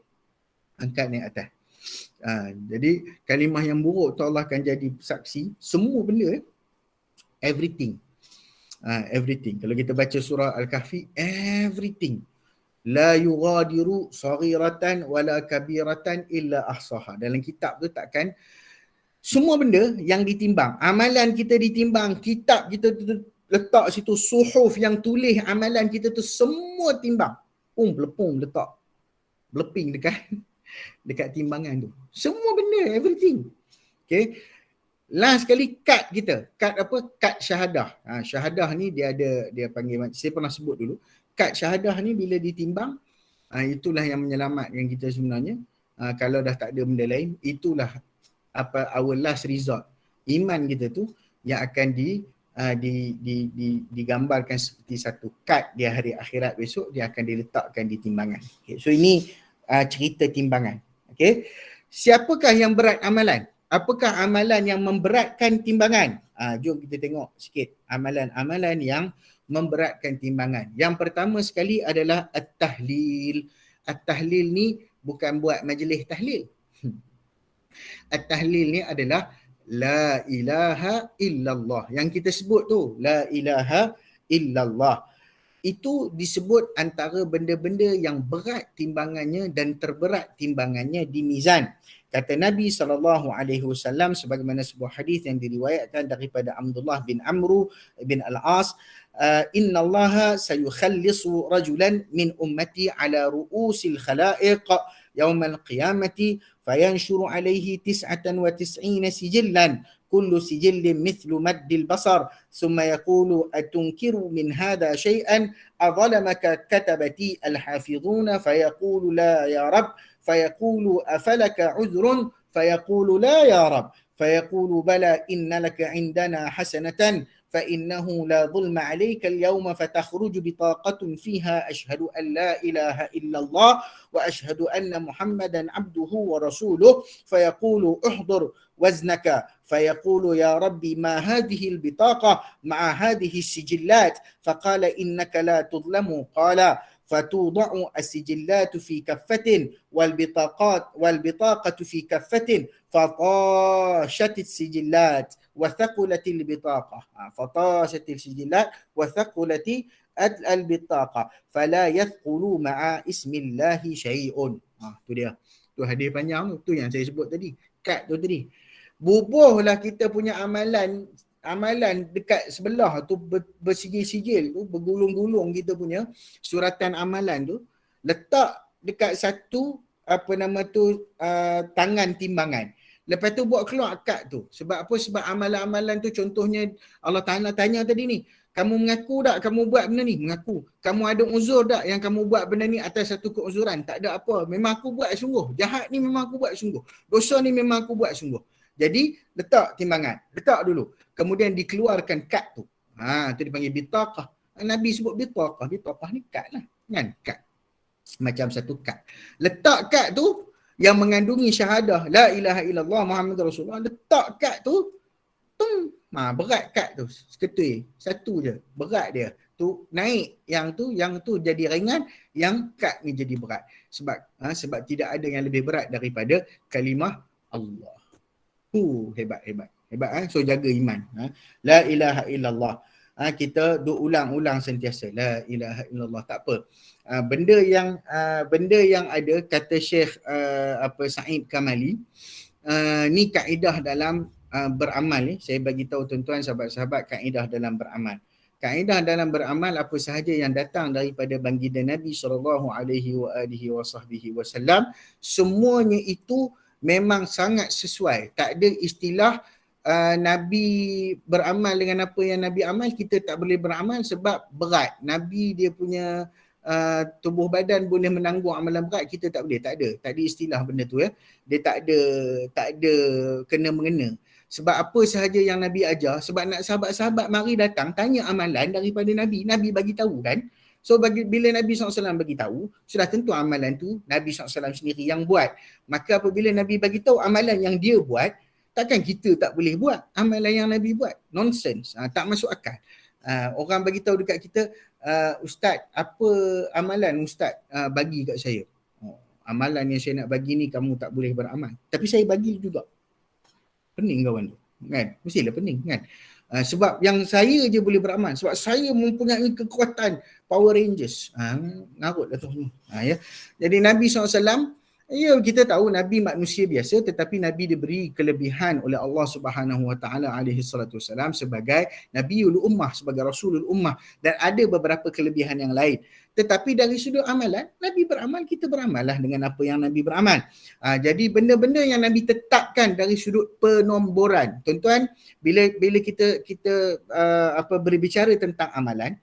Angkat naik atas. Jadi kalimah yang buruk tu Allah akan jadi saksi semua benda, everything. Kalau kita baca surah Al-Kahfi, everything. La yughadiru saghiratan wala kabiratan illa ahsaha. Dalam kitab tu takkan semua benda yang ditimbang. Amalan kita ditimbang, kitab kita tu letak situ, suhuf yang tulis amalan kita tu semua timbang. Belepung letak. Beleping dekat timbangan tu. Semua benda, everything. Okay. Last sekali kad kita. Kad apa? Kad syahadah. Syahadah ni dia panggil, saya pernah sebut dulu. Kad syahadah ni bila ditimbang, itulah yang menyelamatkan kita sebenarnya. Kalau dah tak ada benda lain, itulah our last resort. Iman kita tu yang akan digambarkan seperti satu kad di hari akhirat besok, dia akan diletakkan di timbangan. Okay. So ini cerita timbangan. Okay. Siapakah yang berat amalan? Apakah amalan yang memberatkan timbangan? Jom kita tengok sikit amalan-amalan yang memberatkan timbangan. Yang pertama sekali adalah at-tahlil. At-tahlil ni bukan buat majlis tahlil. At-tahlil ni adalah la ilaha illallah. Yang kita sebut tu, la ilaha illallah. Itu disebut antara benda-benda yang berat timbangannya dan terberat timbangannya di mizan. Kata Nabi SAW sebagaimana sebuah hadis yang diriwayatkan daripada Abdullah bin Amru bin Al-As, inna allaha sayukhallisu rajulan min ummati ala ru'usil khalaiq yawmal qiyamati fayanshuru alaihi 99 sijillan kullu sijillin mithlu maddil basar thumma yaqulu atunkiru min hadha shay'an adhalamaka katabati alhafidhuna fayaqulu la ya rab fayaqulu afalaka udhrun fayaqulu la ya rab fayaqulu bala inna laka indana hasanatan فإنه لا ظلم عليك اليوم فتخرج بطاقة فيها أشهد أن لا إله إلا الله وأشهد أن محمدا عبده ورسوله فيقول احضر وزنك فيقول يا ربي ما هذه البطاقة مع هذه السجلات فقال إنك لا تظلم قال فتوضع السجلات في كفة والبطاقة في كفة فطاشت السجلات وثقلت البطاقة فطاشت السجلات وثقلت البطاقة فلا يثقل مع اسم الله شيء. Itu dia. Tu hadis panjang tu yang saya sebut tadi. Kad tu tadi. Bubuhlah kita punya amalan dekat sebelah tu bersigil-sigil tu, bergulung-gulung kita punya suratan amalan tu, letak dekat satu tangan timbangan. Lepas tu buat keluar kad tu. Sebab apa? Sebab amalan-amalan tu, contohnya Allah Ta'ala tanya tadi ni, kamu mengaku tak kamu buat benda ni? Mengaku. Kamu ada uzur tak yang kamu buat benda ni atas satu keuzuran? Tak ada apa. Memang aku buat sungguh. Jahat ni memang aku buat sungguh. Dosa ni memang aku buat sungguh. Jadi letak timbangan. Letak dulu. Kemudian dikeluarkan kad tu. Itu dipanggil bitaqah. Nabi sebut bitaqah. Bitaqah ni kad lah. Kan? Kad. Macam satu kad. Letak kad tu yang mengandungi syahadah la ilaha illallah Muhammad Rasulullah. Letak kad tu. Berat kad tu. Seketui. Satu je. Berat dia. Tu naik. Yang tu jadi ringan. Yang kad ni jadi berat. Sebab tidak ada yang lebih berat daripada kalimah Allah. Hebat. So jaga iman. La ilaha illallah. Kita ulang-ulang sentiasa. La ilaha illallah. Tak apa. Benda yang ada, kata Syekh Said Kamali, ni kaedah dalam beramal ni. Saya bagi tahu tuan-tuan, sahabat-sahabat, kaedah dalam beramal. Kaedah dalam beramal, apa sahaja yang datang daripada baginda Nabi SAW, semuanya itu memang sangat sesuai. Tak ada istilah Nabi beramal dengan apa yang Nabi amal, kita tak boleh beramal sebab berat. Nabi dia punya tubuh badan boleh menanggung amalan berat, kita tak boleh. Tak ada istilah benda tu ya. Dia tak ada kena-mengena. Sebab apa sahaja yang Nabi ajar, sebab nak sahabat-sahabat mari datang tanya amalan daripada Nabi. Nabi bagi tahu kan. So bila Nabi SAW bagi tahu, sudah tentu amalan tu Nabi SAW sendiri yang buat. Maka apabila Nabi bagi tahu amalan yang dia buat, takkan kita tak boleh buat amalan yang Nabi buat? Nonsense. Tak masuk akal. Orang bagi tahu dekat kita, Ustaz, apa amalan Ustaz bagi kat saya? Amalan yang saya nak bagi ni kamu tak boleh beramal. Tapi saya bagi juga. Pening kawan tu. Kan? Mestilah pening kan? Sebab yang saya je boleh beramal. Sebab saya mempunyai kekuatan Power Rangers. Ngarut lah tu. Ya. Jadi Nabi SAW, ya, kita tahu Nabi manusia biasa, tetapi Nabi diberi kelebihan oleh Allah Subhanahu Wa Taala alaihi salatu wasalam sebagai Nabiul Ummah, sebagai Rasulul Ummah, dan ada beberapa kelebihan yang lain. Tetapi dari sudut amalan, Nabi beramal, kita beramallah dengan apa yang Nabi beramal. Jadi benda-benda yang Nabi tetapkan dari sudut penomboran. Tuan-tuan, bila kita berbicara tentang amalan,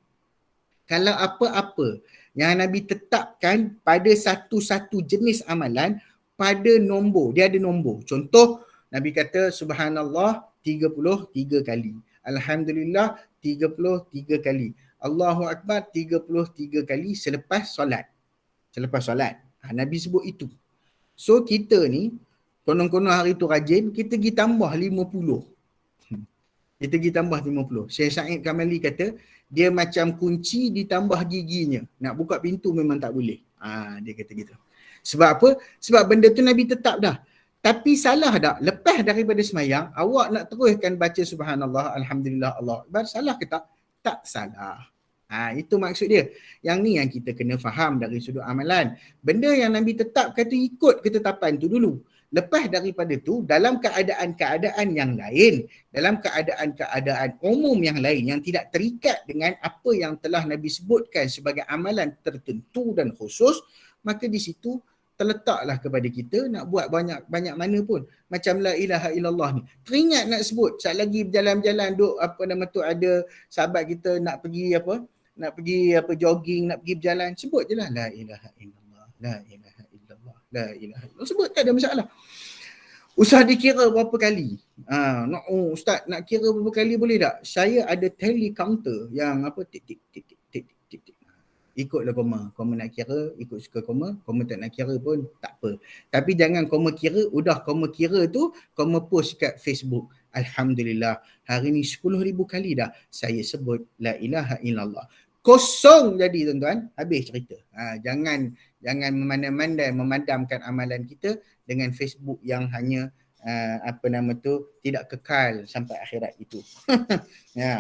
kalau apa-apa yang Nabi tetapkan pada satu-satu jenis amalan pada nombor, dia ada nombor. Contoh, Nabi kata Subhanallah 33 kali. Alhamdulillah 33 kali. Allahu Akbar 33 kali selepas solat. Nabi sebut itu. So kita ni, konon-konon hari tu rajin, kita pergi tambah 50. Kita pergi tambah 50. Syekh Said Kamali kata, dia macam kunci ditambah giginya. Nak buka pintu memang tak boleh. Dia kata gitu. Sebab apa? Sebab benda tu Nabi tetap dah. Tapi salah tak? Lepas daripada semayang, awak nak teruskan baca Subhanallah, Alhamdulillah, Allah Akbar. Salah ke tak? Tak salah. Itu maksud dia. Yang ni yang kita kena faham dari sudut amalan. Benda yang Nabi tetapkan tu ikut ketetapan tu dulu. Lepas daripada tu, dalam keadaan-keadaan yang lain, dalam keadaan-keadaan umum yang lain yang tidak terikat dengan apa yang telah Nabi sebutkan sebagai amalan tertentu dan khusus, maka di situ terletaklah kepada kita nak buat banyak mana pun. Macam la ilaha illallah ni. Teringat nak sebut, saat lagi berjalan-jalan duk ada sahabat kita nak pergi jogging, nak pergi berjalan, sebut je lah la ilaha illallah, la ilaha illallah, la ilaha illallah. Sebut, tak ada masalah. Usah dikira berapa kali. Ustaz, nak kira berapa kali boleh tak? Saya ada tally counter yang tik. Ikutlah koma. Koma nak kira, ikut suka koma. Koma tak nak kira pun tak apa. Tapi jangan koma kira, udah koma kira tu, koma post kat Facebook. Alhamdulillah, hari ni 10,000 kali dah saya sebut la ilaha illallah. Kosong jadi tuan-tuan, habis cerita. Jangan memandai-mandai memadamkan amalan kita dengan Facebook yang hanya tidak kekal sampai akhirat itu.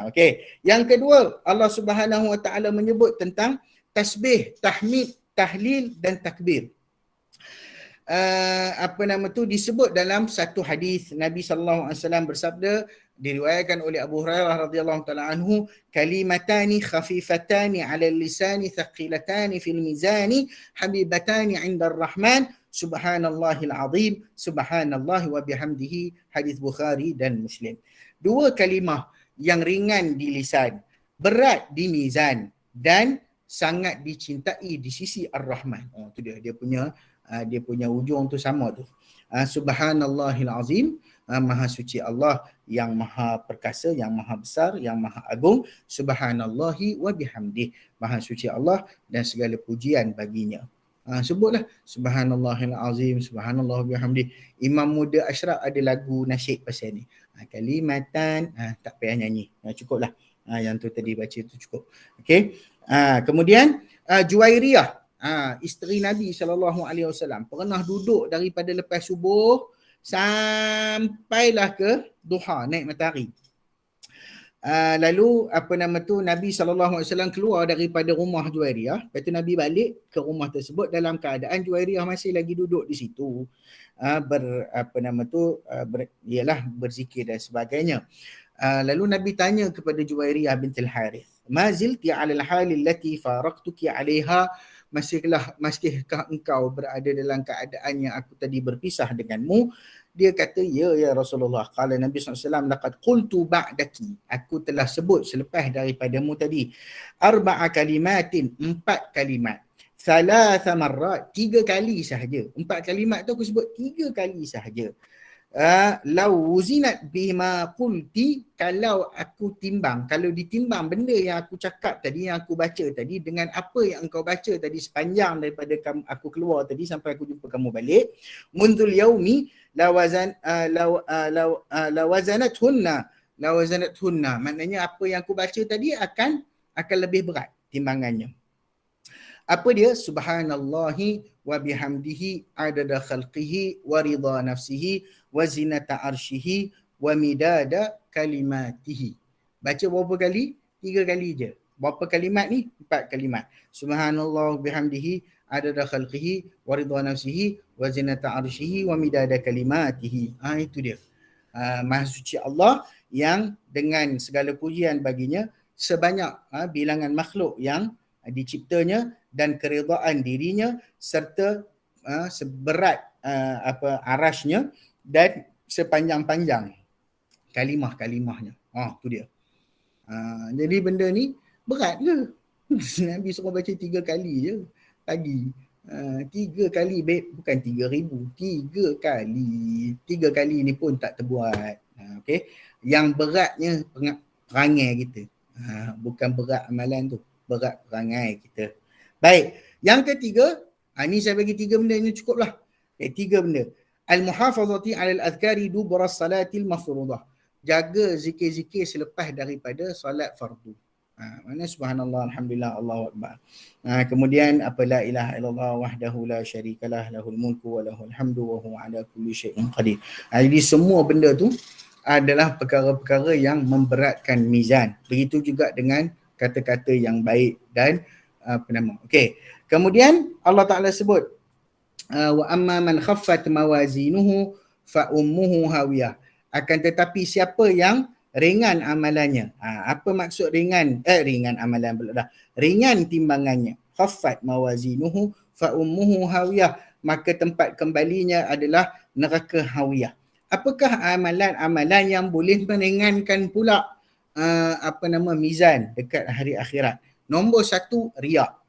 Okey. Yang kedua, Allah Subhanahu Wa Taala menyebut tentang tasbih, tahmid, tahlil dan takbir. disebut dalam satu hadis Nabi sallallahu alaihi wasallam bersabda, diriwayatkan oleh Abu Hurairah radhiyallahu taala anhu, kalimatani khafifatani 'ala lisani thaqilatani fil mizani habibatani 'inda ar-rahman subhanallahil azim subhanallahi wa bihamdihi, hadis Bukhari dan Muslim. Dua kalimah yang ringan di lisan, berat di mizan dan sangat dicintai di sisi Ar-Rahman. Itu dia punya ujung tu sama tu. Subhanallahil azim, maha suci Allah yang maha perkasa, yang maha besar, yang maha agung. Subhanallahi wa bihamdih, maha suci Allah dan segala pujian baginya. Sebutlah subhanallahil azim, subhanallah wa bihamdih. Imam Muda Ashraf ada lagu nasyid pasal ni. Kalimatan, tak payah nyanyi. Cukuplah. Yang tu tadi baca tu cukup. Okey. Kemudian Juwairiyah, isteri Nabi SAW, pernah duduk daripada lepas subuh sampailah ke duha, naik matahari. Lalu Nabi SAW keluar daripada rumah Juwairiyah. Lepas tu Nabi balik ke rumah tersebut dalam keadaan Juwairiyah masih lagi duduk di situ, berzikir dan sebagainya. Lalu Nabi tanya kepada Juwairiyah bintul Harith, ma zilti 'ala al-hali allati faraqtuki 'alayha, masihkah engkau berada dalam keadaan yang aku tadi berpisah denganmu? Dia kata, ya Rasulullah. Qala Nabi SAW, laqad qultu ba'daki, aku telah sebut selepas daripadamu tadi, arba'a kalimatin, 4 kalimat, thalatha marrat, 3 kali sahaja. 4 kalimat tu aku sebut 3 kali sahaja. Lau wuzinat bima qulti, kalau aku timbang, kalau ditimbang benda yang aku cakap tadi, yang aku baca tadi dengan apa yang engkau baca tadi sepanjang daripada aku keluar tadi sampai aku jumpa kamu balik, mundzul yaumi lawazanathunna, maknanya apa yang aku baca tadi akan lebih berat timbangannya. Apa dia? Subhanallahi wa bihamdihi adada khalqihi wa ridha nafsihi wa zinata arshihi wa midada kalimatihi. Baca berapa kali? 3 kali je. Berapa kalimat ni? 4 kalimat. Subhanallah wa bihamdihi adada khalqihi wa ridha nafsihi wa zinata arshihi wa midada kalimatihi. Itu dia. Maha suci Allah yang dengan segala pujian baginya sebanyak bilangan makhluk yang diciptanya dan keridaan dirinya serta seberat arasnya dan sepanjang-panjang kalimah-kalimahnya. Tu dia. Jadi benda ni berat ke? Nabi suruh baca 3 kali je pagi. 3 kali bukan 3,000, 3 kali. 3 kali ni pun tak terbuat. Okey. Yang beratnya perangai kita. Bukan berat amalan tu, berat perangai kita. Baik, yang ketiga, ni saya bagi 3 benda ni cukup lah. 3 benda. Al-muhafazati 'ala al-adhkari dubra salatil mafruḍah. Jaga zikir-zikir selepas daripada solat fardu. Mana subhanallah, alhamdulillah, Allahu akbar. Kemudian la ilaha illallah wahdahu la syarikalah, lahul mulku wa lahul hamdu wa huwa 'ala kulli syai'in qadir. Jadi semua benda tu adalah perkara-perkara yang memberatkan mizan. Begitu juga dengan kata-kata yang baik dan Okey. Kemudian Allah Taala sebut wa amma man khaffat mawazinuhu fa ummuhu hawiyah. Akan tetapi siapa yang ringan amalannya. Apa maksud ringan? Ringan amalan pula dah. Ringan timbangannya. Khaffat mawazinuhu fa ummuhu hawiyah. Maka tempat kembalinya adalah neraka hawiyah. Apakah amalan-amalan yang boleh meringankan pula mizan dekat hari akhirat? Nombor 1, riak.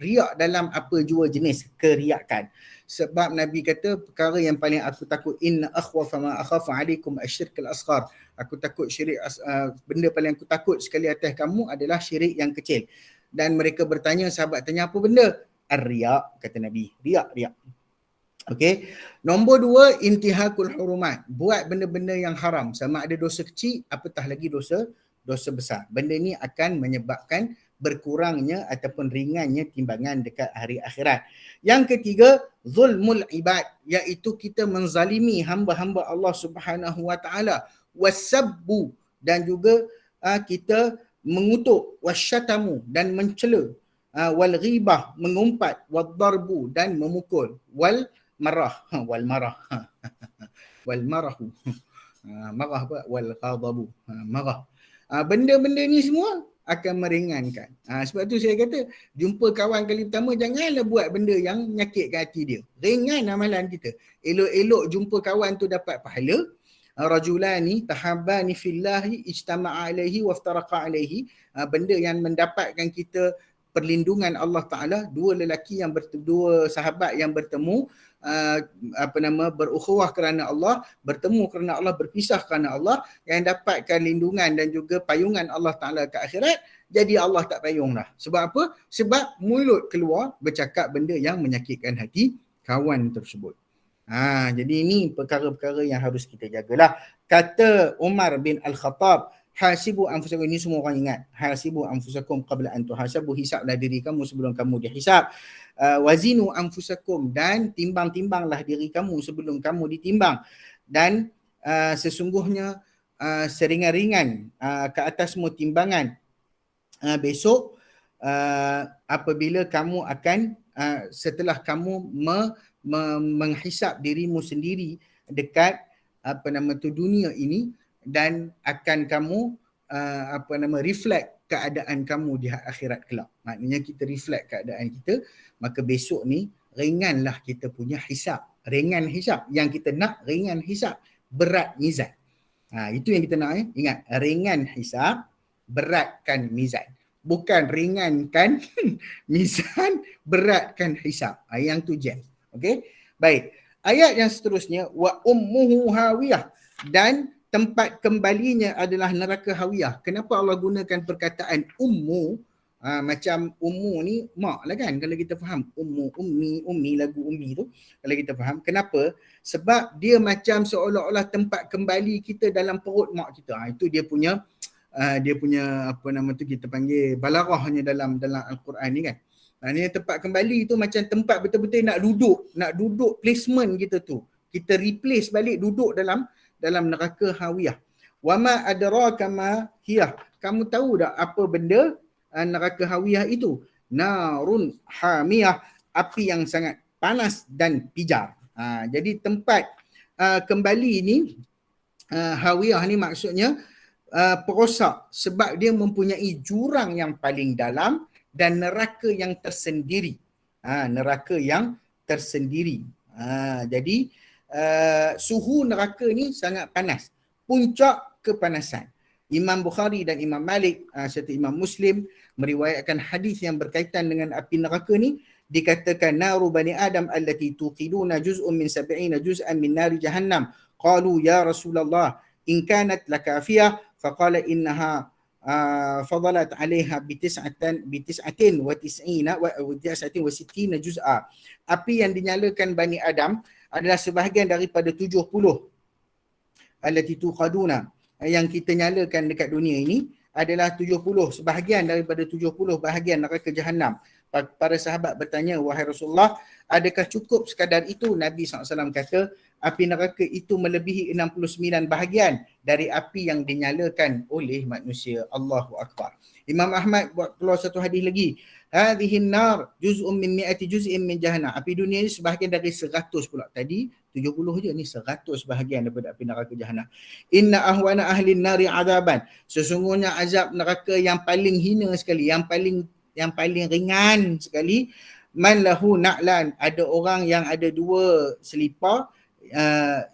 Riak dalam apa jua jenis keriakan. Sebab Nabi kata perkara yang paling aku takut, inna akhwafa ma akhafu alaikum asyirkul asghar. Aku takut syirik, benda paling aku takut sekali atas kamu adalah syirik yang kecil. Dan mereka bertanya, sahabat tanya apa benda? Ar-riak, kata Nabi. Riak. Okey. Nombor 2, intihakul hurumat. Buat benda-benda yang haram. Sama ada dosa kecil, apatah lagi dosa besar. Benda ni akan menyebabkan berkurangnya ataupun ringannya timbangan dekat hari akhirat. Yang ketiga, zulmul ibad, iaitu kita menzalimi hamba-hamba Allah Subhanahu wa taala, wasabbu, dan juga kita mengutuk, wasyatamu, dan mencela. wal ghibah mengumpat, wad darbu dan memukul, wal marah wal marah wal marahu marah apa, wal ghadabu marah. Benda-benda ni semua akan meringankan. Sebab tu saya kata jumpa kawan kali pertama janganlah buat benda yang menyakitkan hati dia. Ringan amalan kita. Elok-elok jumpa kawan tu dapat pahala. Rajulani tahabbani fillahi ijtama'a alaihi waftaraqa alaihi. Benda yang mendapatkan kita perlindungan Allah Taala, dua sahabat yang bertemu berukhuwah kerana Allah, bertemu kerana Allah, berpisah kerana Allah, yang dapatkan lindungan dan juga payungan Allah Taala ke akhirat, jadi Allah tak payung dah. Sebab apa? Sebab mulut keluar bercakap benda yang menyakitkan hati kawan tersebut. Jadi ini perkara-perkara yang harus kita jagalah. Kata Umar bin Al-Khattab, hasibu anfusakum, ini semua orang ingat. Hasibu anfusakum qabla an tuhasabu, hisablah diri kamu sebelum kamu dihisab. Wazinu anfusakum, dan timbang-timbanglah diri kamu sebelum kamu ditimbang. Dan sesungguhnya seringan-ringan ke atasmu timbangan besok apabila kamu akan setelah kamu menghisap dirimu sendiri dekat dunia ini, dan akan kamu reflect keadaan kamu di akhirat kelak. Maknanya kita reflect keadaan kita, maka besok ni ringanlah kita punya hisap. Ringan hisap. Yang kita nak ringan hisap, berat mizan. Itu yang kita nak. Ingat, ringan hisap, beratkan mizan. Bukan ringankan mizan, beratkan hisap. Yang tu jam. Okey? Baik. Ayat yang seterusnya, wa ummuhu hawiyah, dan tempat kembalinya adalah neraka hawiyah. Kenapa Allah gunakan perkataan ummu? Macam ummu ni mak lah kan, kalau kita faham. Ummu, ummi, lagu ummi tu. Kalau kita faham. Kenapa? Sebab dia macam seolah-olah tempat kembali kita dalam perut mak kita. Itu dia punya kita panggil balarahnya dalam Al-Quran ni kan. Ni tempat kembali tu macam tempat betul-betul nak duduk placement kita tu. Kita replace balik duduk dalam neraka hawiyah. Wama adraka ma hiya. Kamu tahu tak apa benda neraka hawiyah itu? Narun hamiyah, api yang sangat panas dan pijar. Jadi tempat kembali ni, hawiyah ni maksudnya perosak, sebab dia mempunyai jurang yang paling dalam dan neraka yang tersendiri. Neraka yang tersendiri. Jadi suhu neraka ni sangat panas. Puncak kepanasan. Imam Bukhari dan Imam Malik serta Imam Muslim meriwayatkan hadis yang berkaitan dengan api neraka ni. Dikatakan naru bani Adam allati tuqiduna juz'un min 70 juz'an min nari jahannam. Qalu ya Rasulullah in kanat lakafiyah, faqala innaha fadalat 'alaiha bitis'atin wa sittina juz'a. Api yang dinyalakan Bani Adam adalah sebahagian daripada 70 allati tuqaduna, yang kita nyalakan dekat dunia ini adalah 70, sebahagian daripada 70 bahagian neraka Jahannam. Para sahabat bertanya, wahai Rasulullah, adakah cukup sekadar itu? Nabi SAW kata, api neraka itu melebihi 69 bahagian dari api yang dinyalakan oleh manusia. Allahu Akbar. Imam Ahmad buat keluar satu hadis lagi. Hadhihin nar juz'un min mi'ati juz'in min jahannam. Api dunia ini sebahagian dari 100 pula. Tadi 70 je, ni 100 bahagian daripada api neraka Jahannam. Inna ahwana ahli nari adaban. Sesungguhnya azab neraka yang paling hina sekali, yang paling ringan sekali. Man lahu na'lan, ada orang yang ada 2 selipar,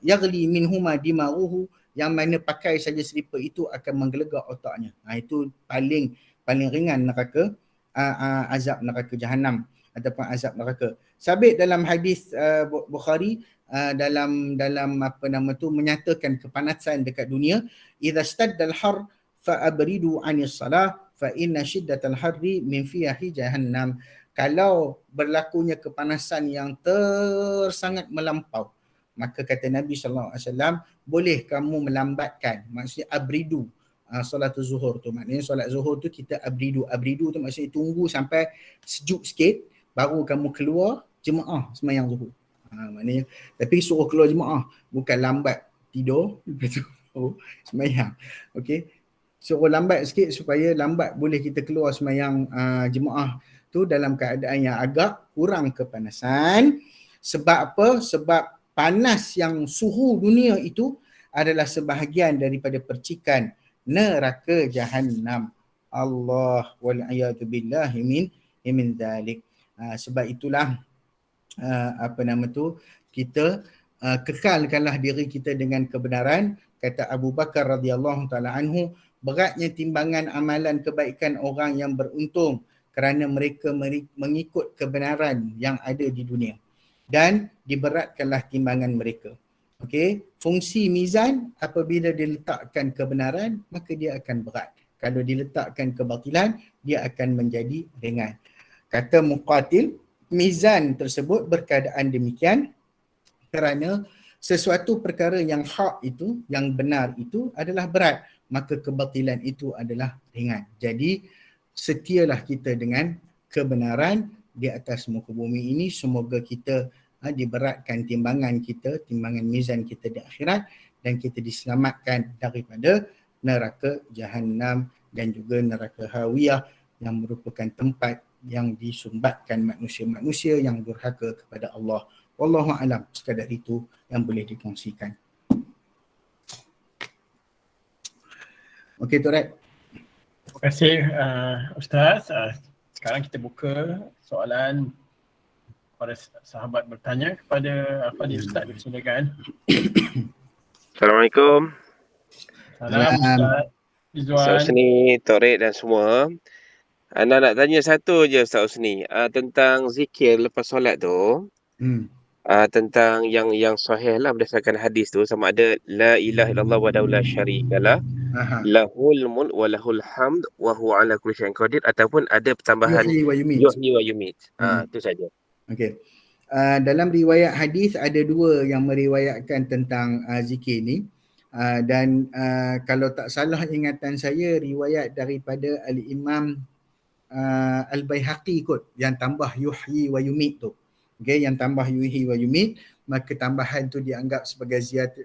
yaghli minhuma dimaruhu, yang mana pakai saja selipar itu akan menggelegak otaknya. Itu paling ringan neraka, azab neraka Jahannam ataupun azab neraka. Sabit dalam hadis Bukhari dalam menyatakan kepanasan dekat dunia, idza staddal har fa abridu 'anis salah fa inna shiddatal harri min fihi jahannam. Kalau berlakunya kepanasan yang sangat melampau, maka kata Nabi SAW, boleh kamu melambatkan, maksudnya abridu solat zuhur tu. Maknanya solat zuhur tu kita abridu tu maksudnya tunggu sampai sejuk sikit baru kamu keluar jemaah sembahyang zuhur. Maknanya, tapi suruh keluar jemaah, bukan lambat tidur lepas tu sembahyang. Okey, suruh lambat sikit supaya lambat boleh kita keluar sembahyang jemaah tu dalam keadaan yang agak kurang kepanasan. Sebab apa? Sebab panas yang suhu dunia itu adalah sebahagian daripada percikan neraka Jahannam. Allah wal'iyadu billahi min dhalik. Sebab itulah kita kekalkanlah diri kita dengan kebenaran. Kata Abu Bakar radhiyallahu taala anhu, beratnya timbangan amalan kebaikan orang yang beruntung kerana mereka mengikut kebenaran yang ada di dunia, dan diberatkanlah timbangan mereka. Okey, fungsi mizan apabila diletakkan kebenaran maka dia akan berat. Kalau diletakkan kebatilan dia akan menjadi ringan. Kata Muqatil, mizan tersebut berkeadaan demikian kerana sesuatu perkara yang hak itu, yang benar itu adalah berat, maka kebatilan itu adalah ringan. Jadi setialah kita dengan kebenaran di atas muka bumi ini. Semoga kita diberatkan timbangan kita, timbangan mizan kita di akhirat, dan kita diselamatkan daripada neraka Jahannam dan juga neraka Hawiyah yang merupakan tempat yang disumbatkan manusia-manusia yang durhaka kepada Allah. Wallahu a'lam. Sekadar itu yang boleh dikongsikan. Okey, Turat. Terima kasih Ustaz. Sekarang kita buka soalan para sahabat bertanya kepada Al-Fadhil Ustaz. Silakan. Assalamualaikum. Salam Ustaz Rizwan. Ustaz Husni, Torik dan semua. Ana nak tanya satu je Ustaz Husni, tentang zikir lepas solat tu. Tentang yang sahih lah berdasarkan hadis tu, sama ada la ilaha illallah wahdahu la syarikalah, lahul mulk wa lahul hamd wa huwa ala kulli syai'in qadir, ataupun ada pertambahan yuhyi wa yumit. Itu saja. Okey. Dalam riwayat hadis ada dua yang meriwayatkan tentang zikir ni. Dan kalau tak salah ingatan saya, riwayat daripada Al-Imam Al-Baihaqi kot yang tambah yuhyi wa yumit tu. Okay, yang tambah yuhyi wa yumit, maka tambahan tu dianggap sebagai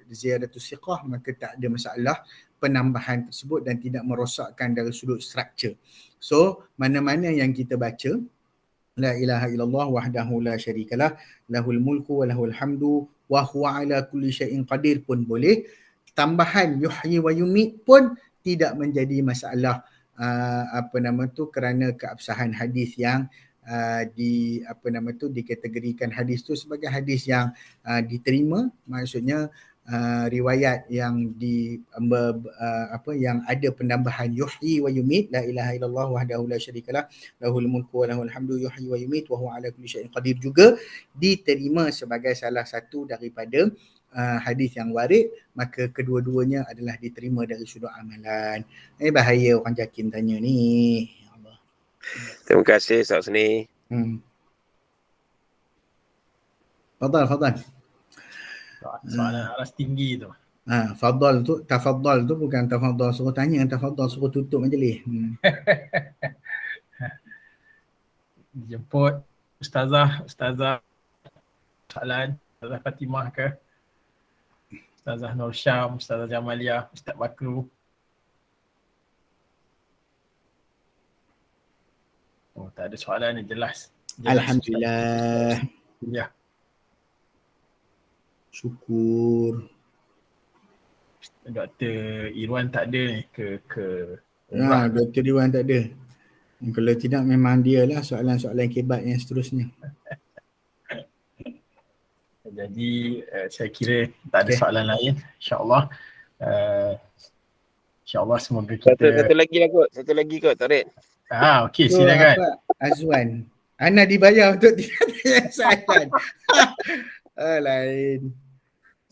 ziyadatus siqah, maka tak ada masalah penambahan tersebut dan tidak merosakkan dari sudut struktur. So, mana-mana yang kita baca, la ilaha illallah wahdahu la syarikalah, lahul mulku wa lahul hamdu wa huwa ala kulli syai'in qadir pun boleh. Tambahan yuhyi wa yumit pun tidak menjadi masalah kerana keabsahan hadis yang dikategorikan hadis tu sebagai hadis yang diterima. Maksudnya riwayat yang yang ada penambahan yuhyi wa yumit, la ilaha illallah wahdahu la syarikalah, lahul mulku wa lahul hamdu yuhyi wa yumit wa huwa ala kulli syai'in qadir juga diterima sebagai salah satu daripada hadis yang warid. Maka kedua-duanya adalah diterima dari sudut amalan. Bahaya orang jakin tanya ni. Terima kasih Ustaz Husni. Fadal. Soalan aras tinggi tu. Fadal tu, tafadhal tu bukan tafadhal suruh tanya, tafadhal suruh tutup majlis. Jemput Ustazah soalan, Ustazah Fatimah ke? Ustazah Nur Syam, Ustazah Jamalia, Ustaz Bakru. Oh, tak ada soalan ni, jelas Alhamdulillah. Ya. Syukur. Dr. Irwan tak ada ni ke Dr. Irwan tak ada. Kalau tidak memang dia lah soalan-soalan kebat yang seterusnya. Jadi saya kira tak ada soalan lain. InsyaAllah semoga kita Satu lagi kot Tarik. Okey, silakan. Azwan, Ana dibayar untuk tanya soalan. Lain.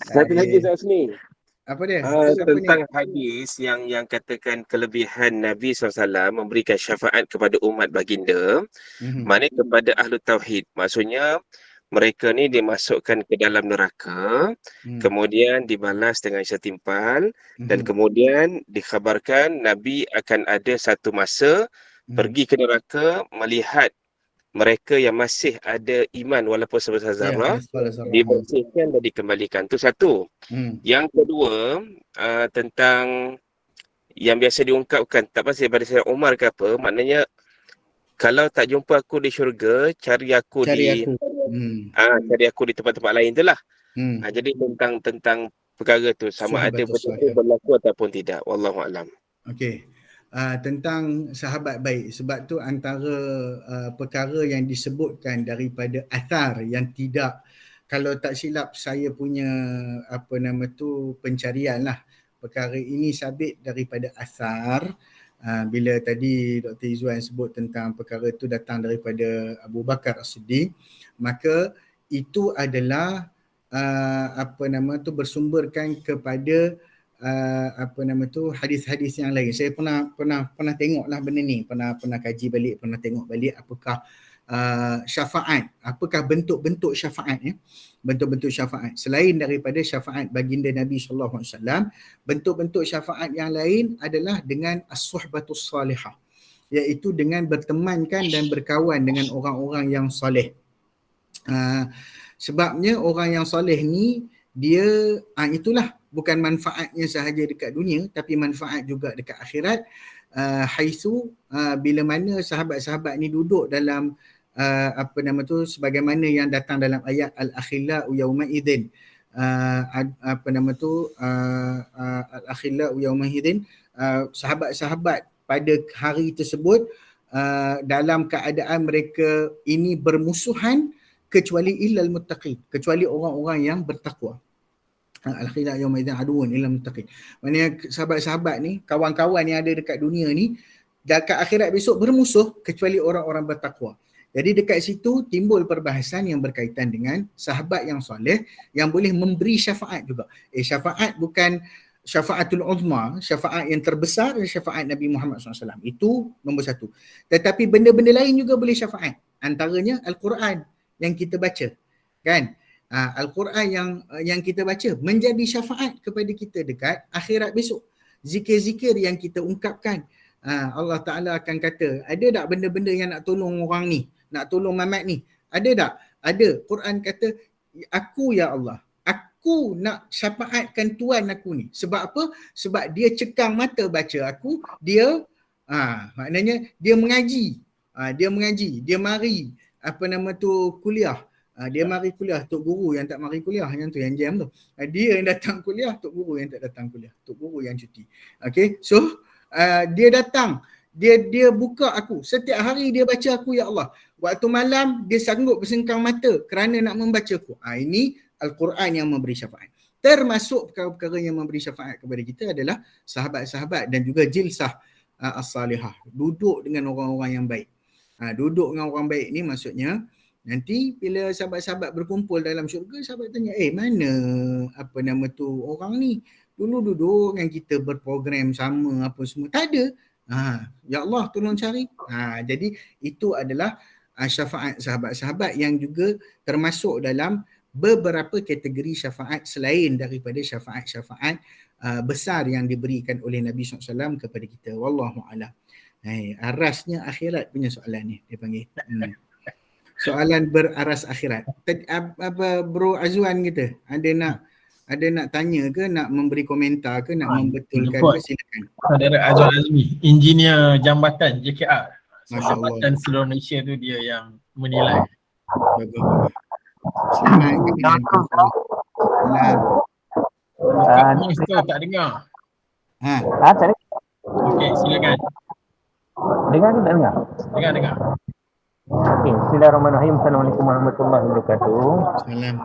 Satu lagi Ustaz Husni. Apa dia? Tentang hadis yang katakan kelebihan Nabi SAW memberikan syafaat kepada umat baginda, mana kepada ahlu tauhid. Maksudnya mereka ni dimasukkan ke dalam neraka, kemudian dibalas dengan setimpal, dan kemudian dikhabarkan Nabi akan ada satu masa pergi ke neraka melihat mereka yang masih ada iman walaupun sebesar zarah, dibersihkan dan dikembalikan. Itu satu. Yang kedua, tentang yang biasa diungkapkan, tak pasti daripada Sayyidina Umar ke apa, maknanya kalau tak jumpa aku di syurga, cari aku Cari di aku. cari aku di tempat-tempat lain tu lah. Hmm. Jadi tentang perkara tu sama ada Sahabatus betul salihah. berlaku ataupun tidak. Wallahu a'lam. Okey. Tentang sahabat baik, sebab tu antara perkara yang disebutkan daripada athar yang tidak, kalau tak silap saya punya pencarian lah, perkara ini sabit daripada athar. Bila tadi Dr. Izzuan sebut tentang perkara itu datang daripada Abu Bakar As-Siddiq, maka itu adalah bersumberkan kepada hadis-hadis yang lain. Saya pernah tengoklah benda ni, pernah kaji balik, pernah tengok balik apakah syafaat, apakah bentuk-bentuk syafaat ya. Bentuk-bentuk syafaat selain daripada syafaat baginda Nabi sallallahu alaihi wasallam, bentuk-bentuk syafaat yang lain adalah dengan as-suhbatus salihah, iaitu dengan bertemankan dan berkawan dengan orang-orang yang soleh. Sebabnya orang yang soleh ni dia itulah bukan manfaatnya sahaja dekat dunia tapi manfaat juga dekat akhirat, haitsu bila mana sahabat-sahabat ni duduk dalam sebagaimana yang datang dalam ayat al-akhillau yauma idzin, al-akhillau yauma idzin, sahabat-sahabat pada hari tersebut dalam keadaan mereka ini bermusuhan kecuali illal muttaqin, kecuali orang-orang yang bertakwa. Al-akhillau yauma idzin aduun illal muttaqin. Maknanya sahabat-sahabat ni, kawan-kawan yang ada dekat dunia ni dekat akhirat besok bermusuh kecuali orang-orang bertakwa. Jadi dekat situ timbul perbahasan yang berkaitan dengan sahabat yang soleh yang boleh memberi syafaat juga. Syafaat bukan syafaatul uzma, syafaat yang terbesar syafaat Nabi Muhammad SAW. Itu nombor satu. Tetapi benda-benda lain juga boleh syafaat. Antaranya Al-Quran yang kita baca. Kan? Al-Quran yang kita baca menjadi syafaat kepada kita dekat akhirat besok. Zikir-zikir yang kita ungkapkan. Allah Ta'ala akan kata, ada tak benda-benda yang nak tolong orang ni? Nak tolong Mamat ni? Ada tak? Ada. Quran kata, aku ya Allah, aku nak syafaatkan tuan aku ni. Sebab apa? Sebab dia cekang mata baca aku, dia maknanya dia mengaji. Dia mari kuliah. Dia mari kuliah, tok guru yang tak mari kuliah, yang tu yang jam tu. Dia yang datang kuliah, tok guru yang tak datang kuliah. Tok guru yang cuti. Okay, so dia datang, dia buka aku. Setiap hari dia baca aku ya Allah. Waktu malam dia sanggup bersengkang mata kerana nak membaca aku. Ini Al-Quran yang memberi syafaat. Termasuk perkara-perkara yang memberi syafaat kepada kita adalah sahabat-sahabat dan juga jilsah as-salihah. Duduk dengan orang-orang yang baik. Duduk dengan orang baik ni maksudnya nanti bila sahabat-sahabat berkumpul dalam syurga, sahabat tanya, mana orang ni? Dulu duduk dengan kita berprogram sama apa semua. Tak ada. Ya Allah tolong cari. Jadi itu adalah syafaat sahabat-sahabat yang juga termasuk dalam beberapa kategori syafaat selain daripada syafaat-syafaat besar yang diberikan oleh Nabi SAW kepada kita. Wallahu a'lam. Arasnya akhirat punya soalan ni dia panggil. Soalan beraras akhirat. Bro Azwan kita ada nak tanya ke, nak memberi komentar ke, nak membetulkan ke, silakan. Saudara Azwan Azmi, engineer jambatan JKR. Jambatan seluruh Malaysia tu dia yang menilai. Bagus. Selamat. Mister tak dengar. Tak dengar. Okey, silakan. Dengar ke tak dengar? Dengar. Okey, bismillahirrahmanirrahim. Assalamualaikum warahmatullahi wabarakatuh. Salam.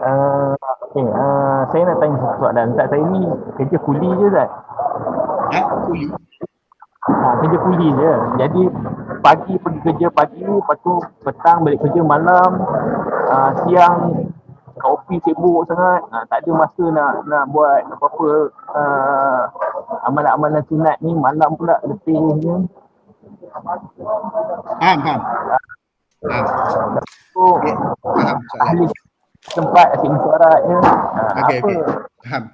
Saya nak tanya satu soalan. Ustaz, saya ni kerja kuli je, Ustaz. Kuli? Kerja kuli je. Jadi pagi pergi kerja pagi, lepas tu petang balik kerja malam, siang kat office sibuk sangat, tak ada masa nak buat apa-apa amalan-amalan sunat ni, malam pula letihnya. Faham. Ahli tempat asyik suaranya. Okey. Faham.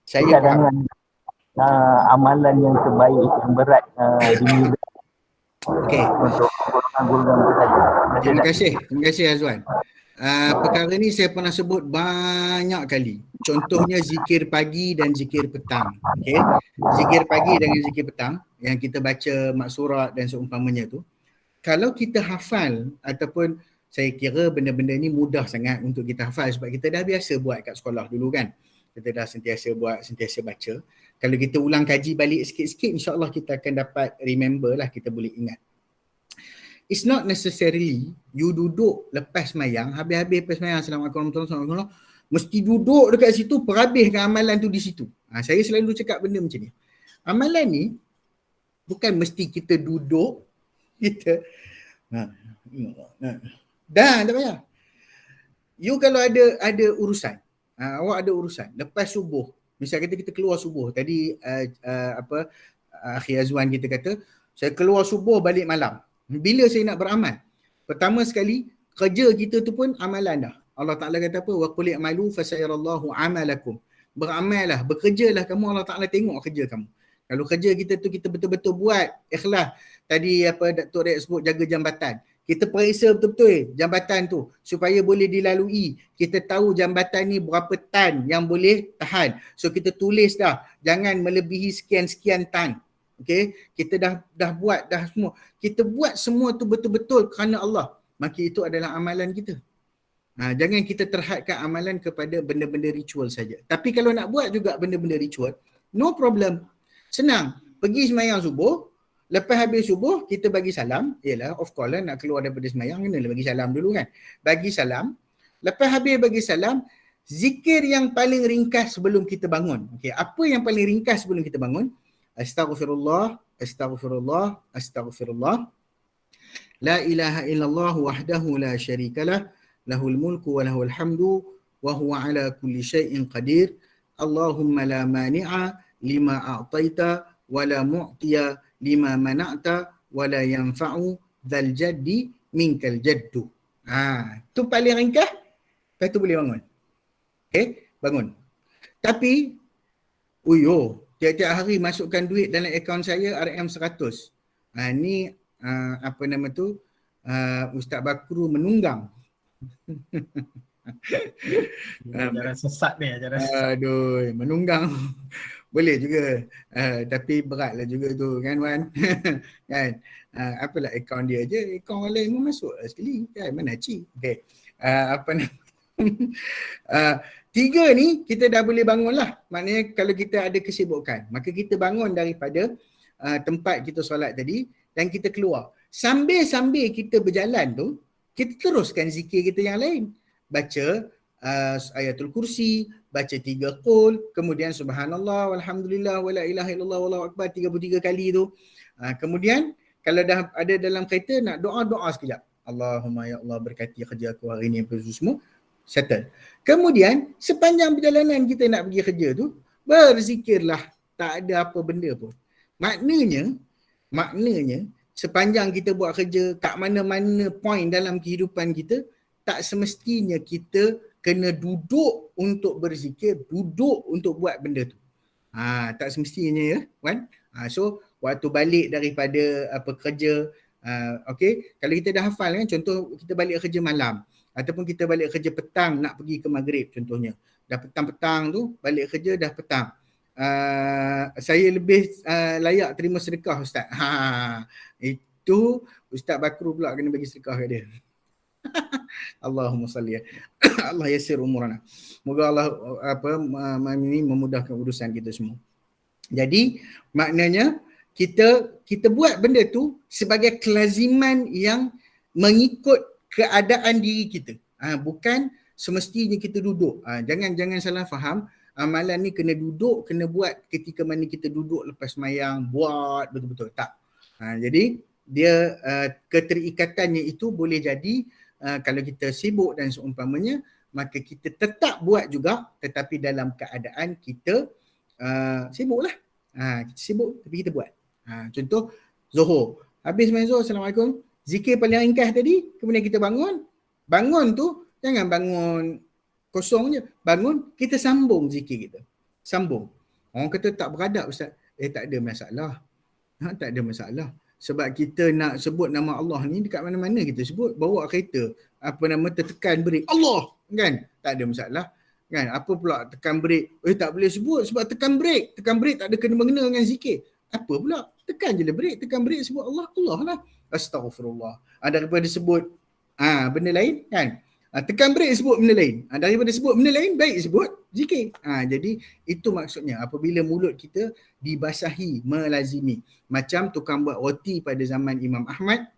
Saya faham. Dengan amalan yang terbaik, yang berat di dunia. Okey. Untuk golongan kita saja. Terima kasih Azwan. Perkara ni saya pernah sebut banyak kali. Contohnya zikir pagi dan zikir petang. Okey. Zikir pagi dengan zikir petang yang kita baca maksurat dan seumpamanya tu. kalau kita hafal ataupun saya kira benda-benda ni mudah sangat untuk kita hafal sebab kita dah biasa buat kat sekolah dulu kan. Kita dah sentiasa buat, sentiasa baca. Kalau kita ulang kaji balik sikit-sikit, insyaAllah kita akan dapat remember lah, kita boleh ingat. It's not necessarily you duduk lepas semayang, habis-habis lepas semayang, Assalamualaikum warahmatullahi wabarakatuh, mesti duduk dekat situ, perhabiskan amalan tu di situ. Saya selalu cakap benda macam ni. Amalan ni bukan mesti kita duduk, kita dah tak payah. You kalau ada urusan, awak ada urusan lepas subuh, misal kita keluar subuh tadi, Akhi Azwan kita kata saya keluar subuh balik malam. Bila saya nak beramal? Pertama sekali kerja kita tu pun amalan dah. Allah Ta'ala kata apa? Wa qul i'malu fasayarallahu amalakum. Beramallah, bekerjalah kamu, Allah Ta'ala tengok kerja kamu. Kalau kerja kita tu kita betul-betul buat ikhlas. Tadi Datuk Rek sebut jaga jambatan. Kita periksa betul-betul jambatan tu supaya boleh dilalui. Kita tahu jambatan ni berapa tan yang boleh tahan. So kita tulis dah, jangan melebihi sekian-sekian tan. Okay, kita dah buat dah semua. Kita buat semua tu betul-betul kerana Allah. Maka itu adalah amalan kita. Jangan kita terhadkan amalan kepada benda-benda ritual saja. Tapi kalau nak buat juga benda-benda ritual, no problem. Senang. Pergi sembahyang subuh, lepas habis subuh kita bagi salam. Yalah, of course lah, nak keluar daripada sembahyang kena bagi salam dulu kan. Bagi salam. Lepas habis bagi salam, zikir yang paling ringkas sebelum kita bangun. Okay, apa yang paling ringkas sebelum kita bangun? Astaghfirullah, astaghfirullah, astaghfirullah. La ilaha illallah wahdahu la syarikalah, lahul mulku wa lahul hamdu wa huwa ala kulli syai'in qadir. Allahumma la mani'a lima a'taita wa la mu'tiya lima mana'ta wa la yanfa'u dzal jaddi minkal jaddu. Tu paling ringkas. Lepas tu boleh bangun. Okay, bangun. Tapi tiap-tiap hari masukkan duit dalam akaun saya RM100. Ni apa nama tu? Ustaz Bakru menunggang. Ajaran sesat ni, ajaran sesat. Aduh, menunggang. Boleh juga. Tapi beratlah juga tu kan Wan. Kan? Apalah akaun dia je, akaun orang lain pun masuk sekali kan, mana cik. Okay. Apa nama? 3 ni kita dah boleh bangun lah. Maknanya kalau kita ada kesibukan, maka kita bangun daripada tempat kita solat tadi dan kita keluar. Sambil-sambil kita berjalan tu, kita teruskan zikir kita yang lain. Baca ayatul kursi, baca 3 qul, kemudian subhanallah walhamdulillah wala ilaha illallah wallahu akbar 33 kali tu. Kemudian kalau dah ada dalam kereta nak doa sekejap. Allahumma ya Allah berkati kerja aku hari ni apa semua. Settle. Kemudian sepanjang perjalanan kita nak pergi kerja tu, berzikirlah, tak ada apa benda pun. Maknanya sepanjang kita buat kerja kat mana-mana point dalam kehidupan kita, tak semestinya kita kena duduk untuk berzikir, duduk untuk buat benda tu. Tak semestinya ya, kan? So waktu balik daripada kerja, okay, kalau kita dah hafal kan, contoh kita balik kerja malam ataupun kita balik kerja petang nak pergi ke maghrib contohnya. Dah petang-petang tu, balik kerja dah petang. Saya lebih layak terima sedekah Ustaz. Itu Ustaz Bakru pula kena bagi sedekah kat dia. Allahumma salli. Allah yassir umurana. Moga Allah memudahkan urusan kita semua. Jadi maknanya kita buat benda tu sebagai kelaziman yang mengikut keadaan diri kita. Bukan semestinya kita duduk. Jangan salah faham. Amalan ni kena duduk, kena buat ketika mana kita duduk lepas sembahyang, buat betul-betul. Tak. Jadi dia keterikatannya itu boleh jadi kalau kita sibuk dan seumpamanya, maka kita tetap buat juga tetapi dalam keadaan kita sibuklah. Kita sibuk tapi kita buat. Contoh Zuhur. Habis main Zuhur, Assalamualaikum. Zikir paling ringkas tadi, kemudian kita bangun. Bangun tu jangan bangun kosong je. Bangun, kita sambung zikir kita. Sambung. Orang kata tak beradab Ustaz. Tak ada masalah. Tak ada masalah. Sebab kita nak sebut nama Allah ni dekat mana-mana kita sebut. Bawa kereta, tertekan brek. Allah! Kan? Tak ada masalah. Kan? Apa pula tekan brek? Tak boleh sebut sebab tekan brek. Tekan brek tak ada kena-mengena dengan zikir. Apa pula? Tekan je lah break, sebut Allah, Allah lah. Astaghfirullah. Daripada sebut benda lain kan. Tekan break sebut benda lain. Daripada sebut benda lain, baik sebut zikir. Jadi itu maksudnya apabila mulut kita dibasahi, melazimi. Macam tukang buat roti pada zaman Imam Ahmad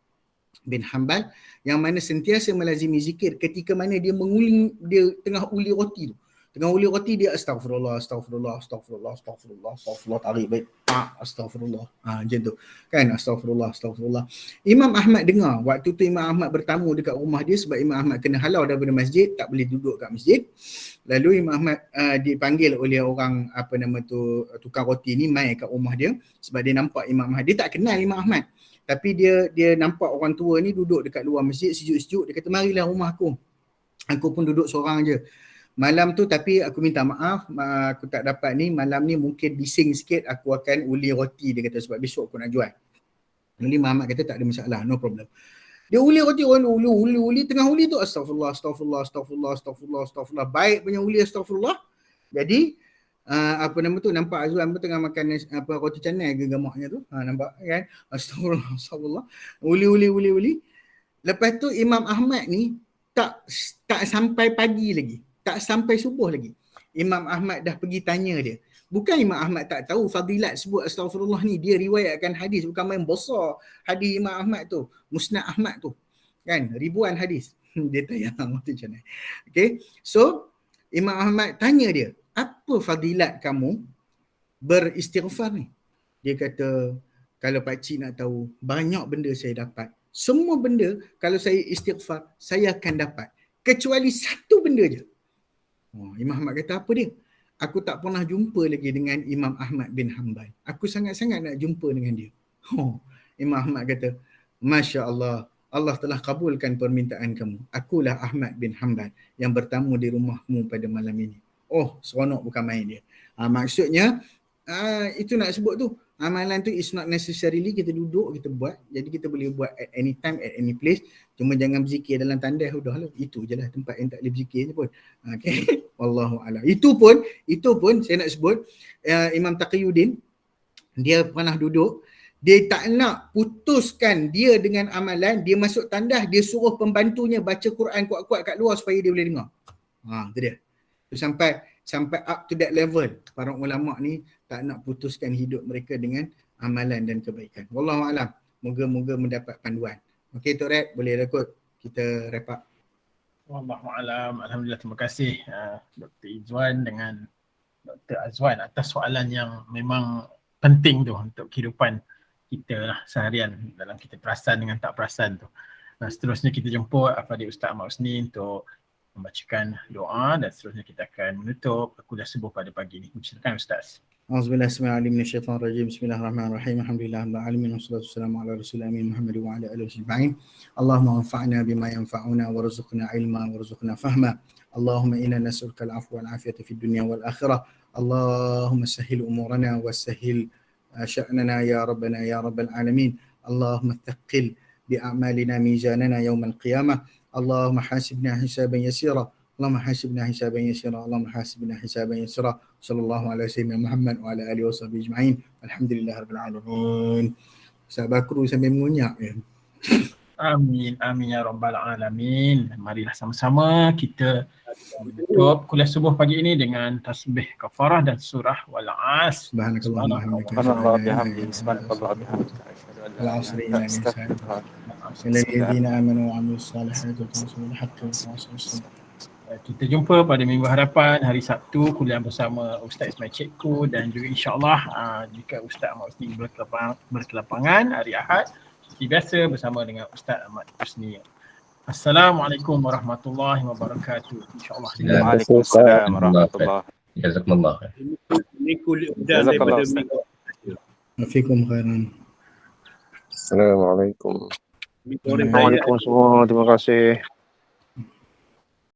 bin Hanbal yang mana sentiasa melazimi zikir ketika mana dia menguling, dia tengah uli roti tu. Tengah uli roti dia astagfirullah, tarik baik. Astagfirullah. Macam tu. Kan astagfirullah. Imam Ahmad dengar waktu tu Imam Ahmad bertamu dekat rumah dia sebab Imam Ahmad kena halau daripada masjid, tak boleh duduk kat masjid. Lalu Imam Ahmad dipanggil oleh orang tukang roti ni mai kat rumah dia sebab dia nampak Imam Ahmad. Dia tak kenal Imam Ahmad. Tapi dia nampak orang tua ni duduk dekat luar masjid sejuk-sejuk. Dia kata, marilah rumah aku. Aku pun duduk seorang je. Malam tu tapi aku minta maaf, aku tak dapat ni. Malam ni mungkin bising sikit, aku akan uli roti. Dia kata sebab besok aku nak jual. Jadi Muhammad kata tak ada masalah, no problem. Dia uli roti, uli. Tengah uli tu astagfirullah. Baik punya uli astagfirullah. Jadi nampak Azwan pun tengah makan roti canai ke gamaknya tu. Nampak kan? Astagfirullah. Uli. Lepas tu Imam Ahmad ni tak sampai pagi lagi. Tak sampai subuh lagi. Imam Ahmad dah pergi tanya dia. Bukan Imam Ahmad tak tahu fadilat sebut astagfirullah ni. Dia riwayatkan hadis. Bukan main besar hadis Imam Ahmad tu. Musnad Ahmad tu. Kan? Ribuan hadis. Dia tayang roti canai. Okay. So, Imam Ahmad tanya dia, apa fadilat kamu beristighfar ni? Dia kata, kalau pakcik nak tahu, banyak benda saya dapat. Semua benda, kalau saya istighfar, saya akan dapat. Kecuali satu benda je. Imam Ahmad kata, apa dia? Aku tak pernah jumpa lagi dengan Imam Ahmad bin Hanbal. Aku sangat-sangat nak jumpa dengan dia. Imam Ahmad kata, Masya Allah, Allah telah kabulkan permintaan kamu. Akulah Ahmad bin Hanbal yang bertamu di rumahmu pada malam ini. Seronok bukan main dia. Maksudnya, itu nak sebut tu. Amalan tu is not necessarily kita duduk, kita buat. Jadi kita boleh buat at any time, at any place. Cuma jangan berzikir dalam tandas, udahlah. Itu je lah tempat yang tak boleh berzikir je pun. Okay. Wallahu'alam. Itu pun saya nak sebut, Imam Taqiyuddin, dia pernah duduk, dia tak nak putuskan dia dengan amalan, dia masuk tandas, dia suruh pembantunya baca Quran kuat-kuat kat luar supaya dia boleh dengar. Itu dia. Sampai up to that level, para ulama ni tak nak putuskan hidup mereka dengan amalan dan kebaikan. Wallahualam. Moga-moga mendapat panduan. Okey Tok Red, boleh rekod. Kita wrap up. Wallahualam. Alhamdulillah, terima kasih Dr. Izwan dengan Dr. Azwan atas soalan yang memang penting tu untuk kehidupan kita lah seharian, dalam kita perasan dengan tak perasan tu. Seterusnya kita jemput Al-Fadhil Ustaz Ahmad Husni untuk membacakan doa dan seterusnya kita akan menutup kuliah subuh pada pagi ini. Silakan Ustaz. Auzubillahi minasyaitanir rajim. Bismillahirrahmanirrahim. Alhamdulillahirabbil alamin wassalatu wassalamu ala rasulil amin Muhammad wa ala alihi wasallam. Allahumma anfa'na bima yanfa'una warzuqna ilma warzuqna fahma. Allahumma inna nas'aluka al-'afwa wal 'afiyata fid dunya wal akhirah. Allahumma sahhil umurana wa sahhil sya'nana ya rabbana ya rabbal alamin. Allahumma thaqqil bi a'malina mizanana yawmal qiyamah. اللهم حاسبنا حسابا يسيرا اللهم حاسبنا حسابا يسيرا اللهم حاسبنا حسابا يسيرا صلى الله على سيدنا محمد وعلى اله وصحبه اجمعين الحمد لله رب العالمين. Ustaz Bakru sambil mengunyak ya. Amin ya rabbal alamin. Marilah sama-sama kita menutup kuliah subuh pagi ini dengan tasbih kafarah dan surah wal 'asr. Subhanallah bihamdihi subhanallah bihamdihi al-'asri الذين آمنوا وعملوا الصالحات وتواصوا بالحق وتواصوا بالصبر. Kita jumpa pada minggu hadapan hari Sabtu kuliah bersama Ustaz Ismail Cikgu dan juga insya-Allah jika Ustaz Ahmad Husni berkelapangan hari Ahad seperti biasa bersama dengan Ustaz Ahmad Husni. Assalamualaikum warahmatullahi wabarakatuh. Insya-Allah. Waalaikumsalam warahmatullahi wabarakatuh. Jazakumullah khair. Ini kuliah daripada minggu. Afikum khairan. Assalamualaikum. Waalaikumsalam. Terima kasih.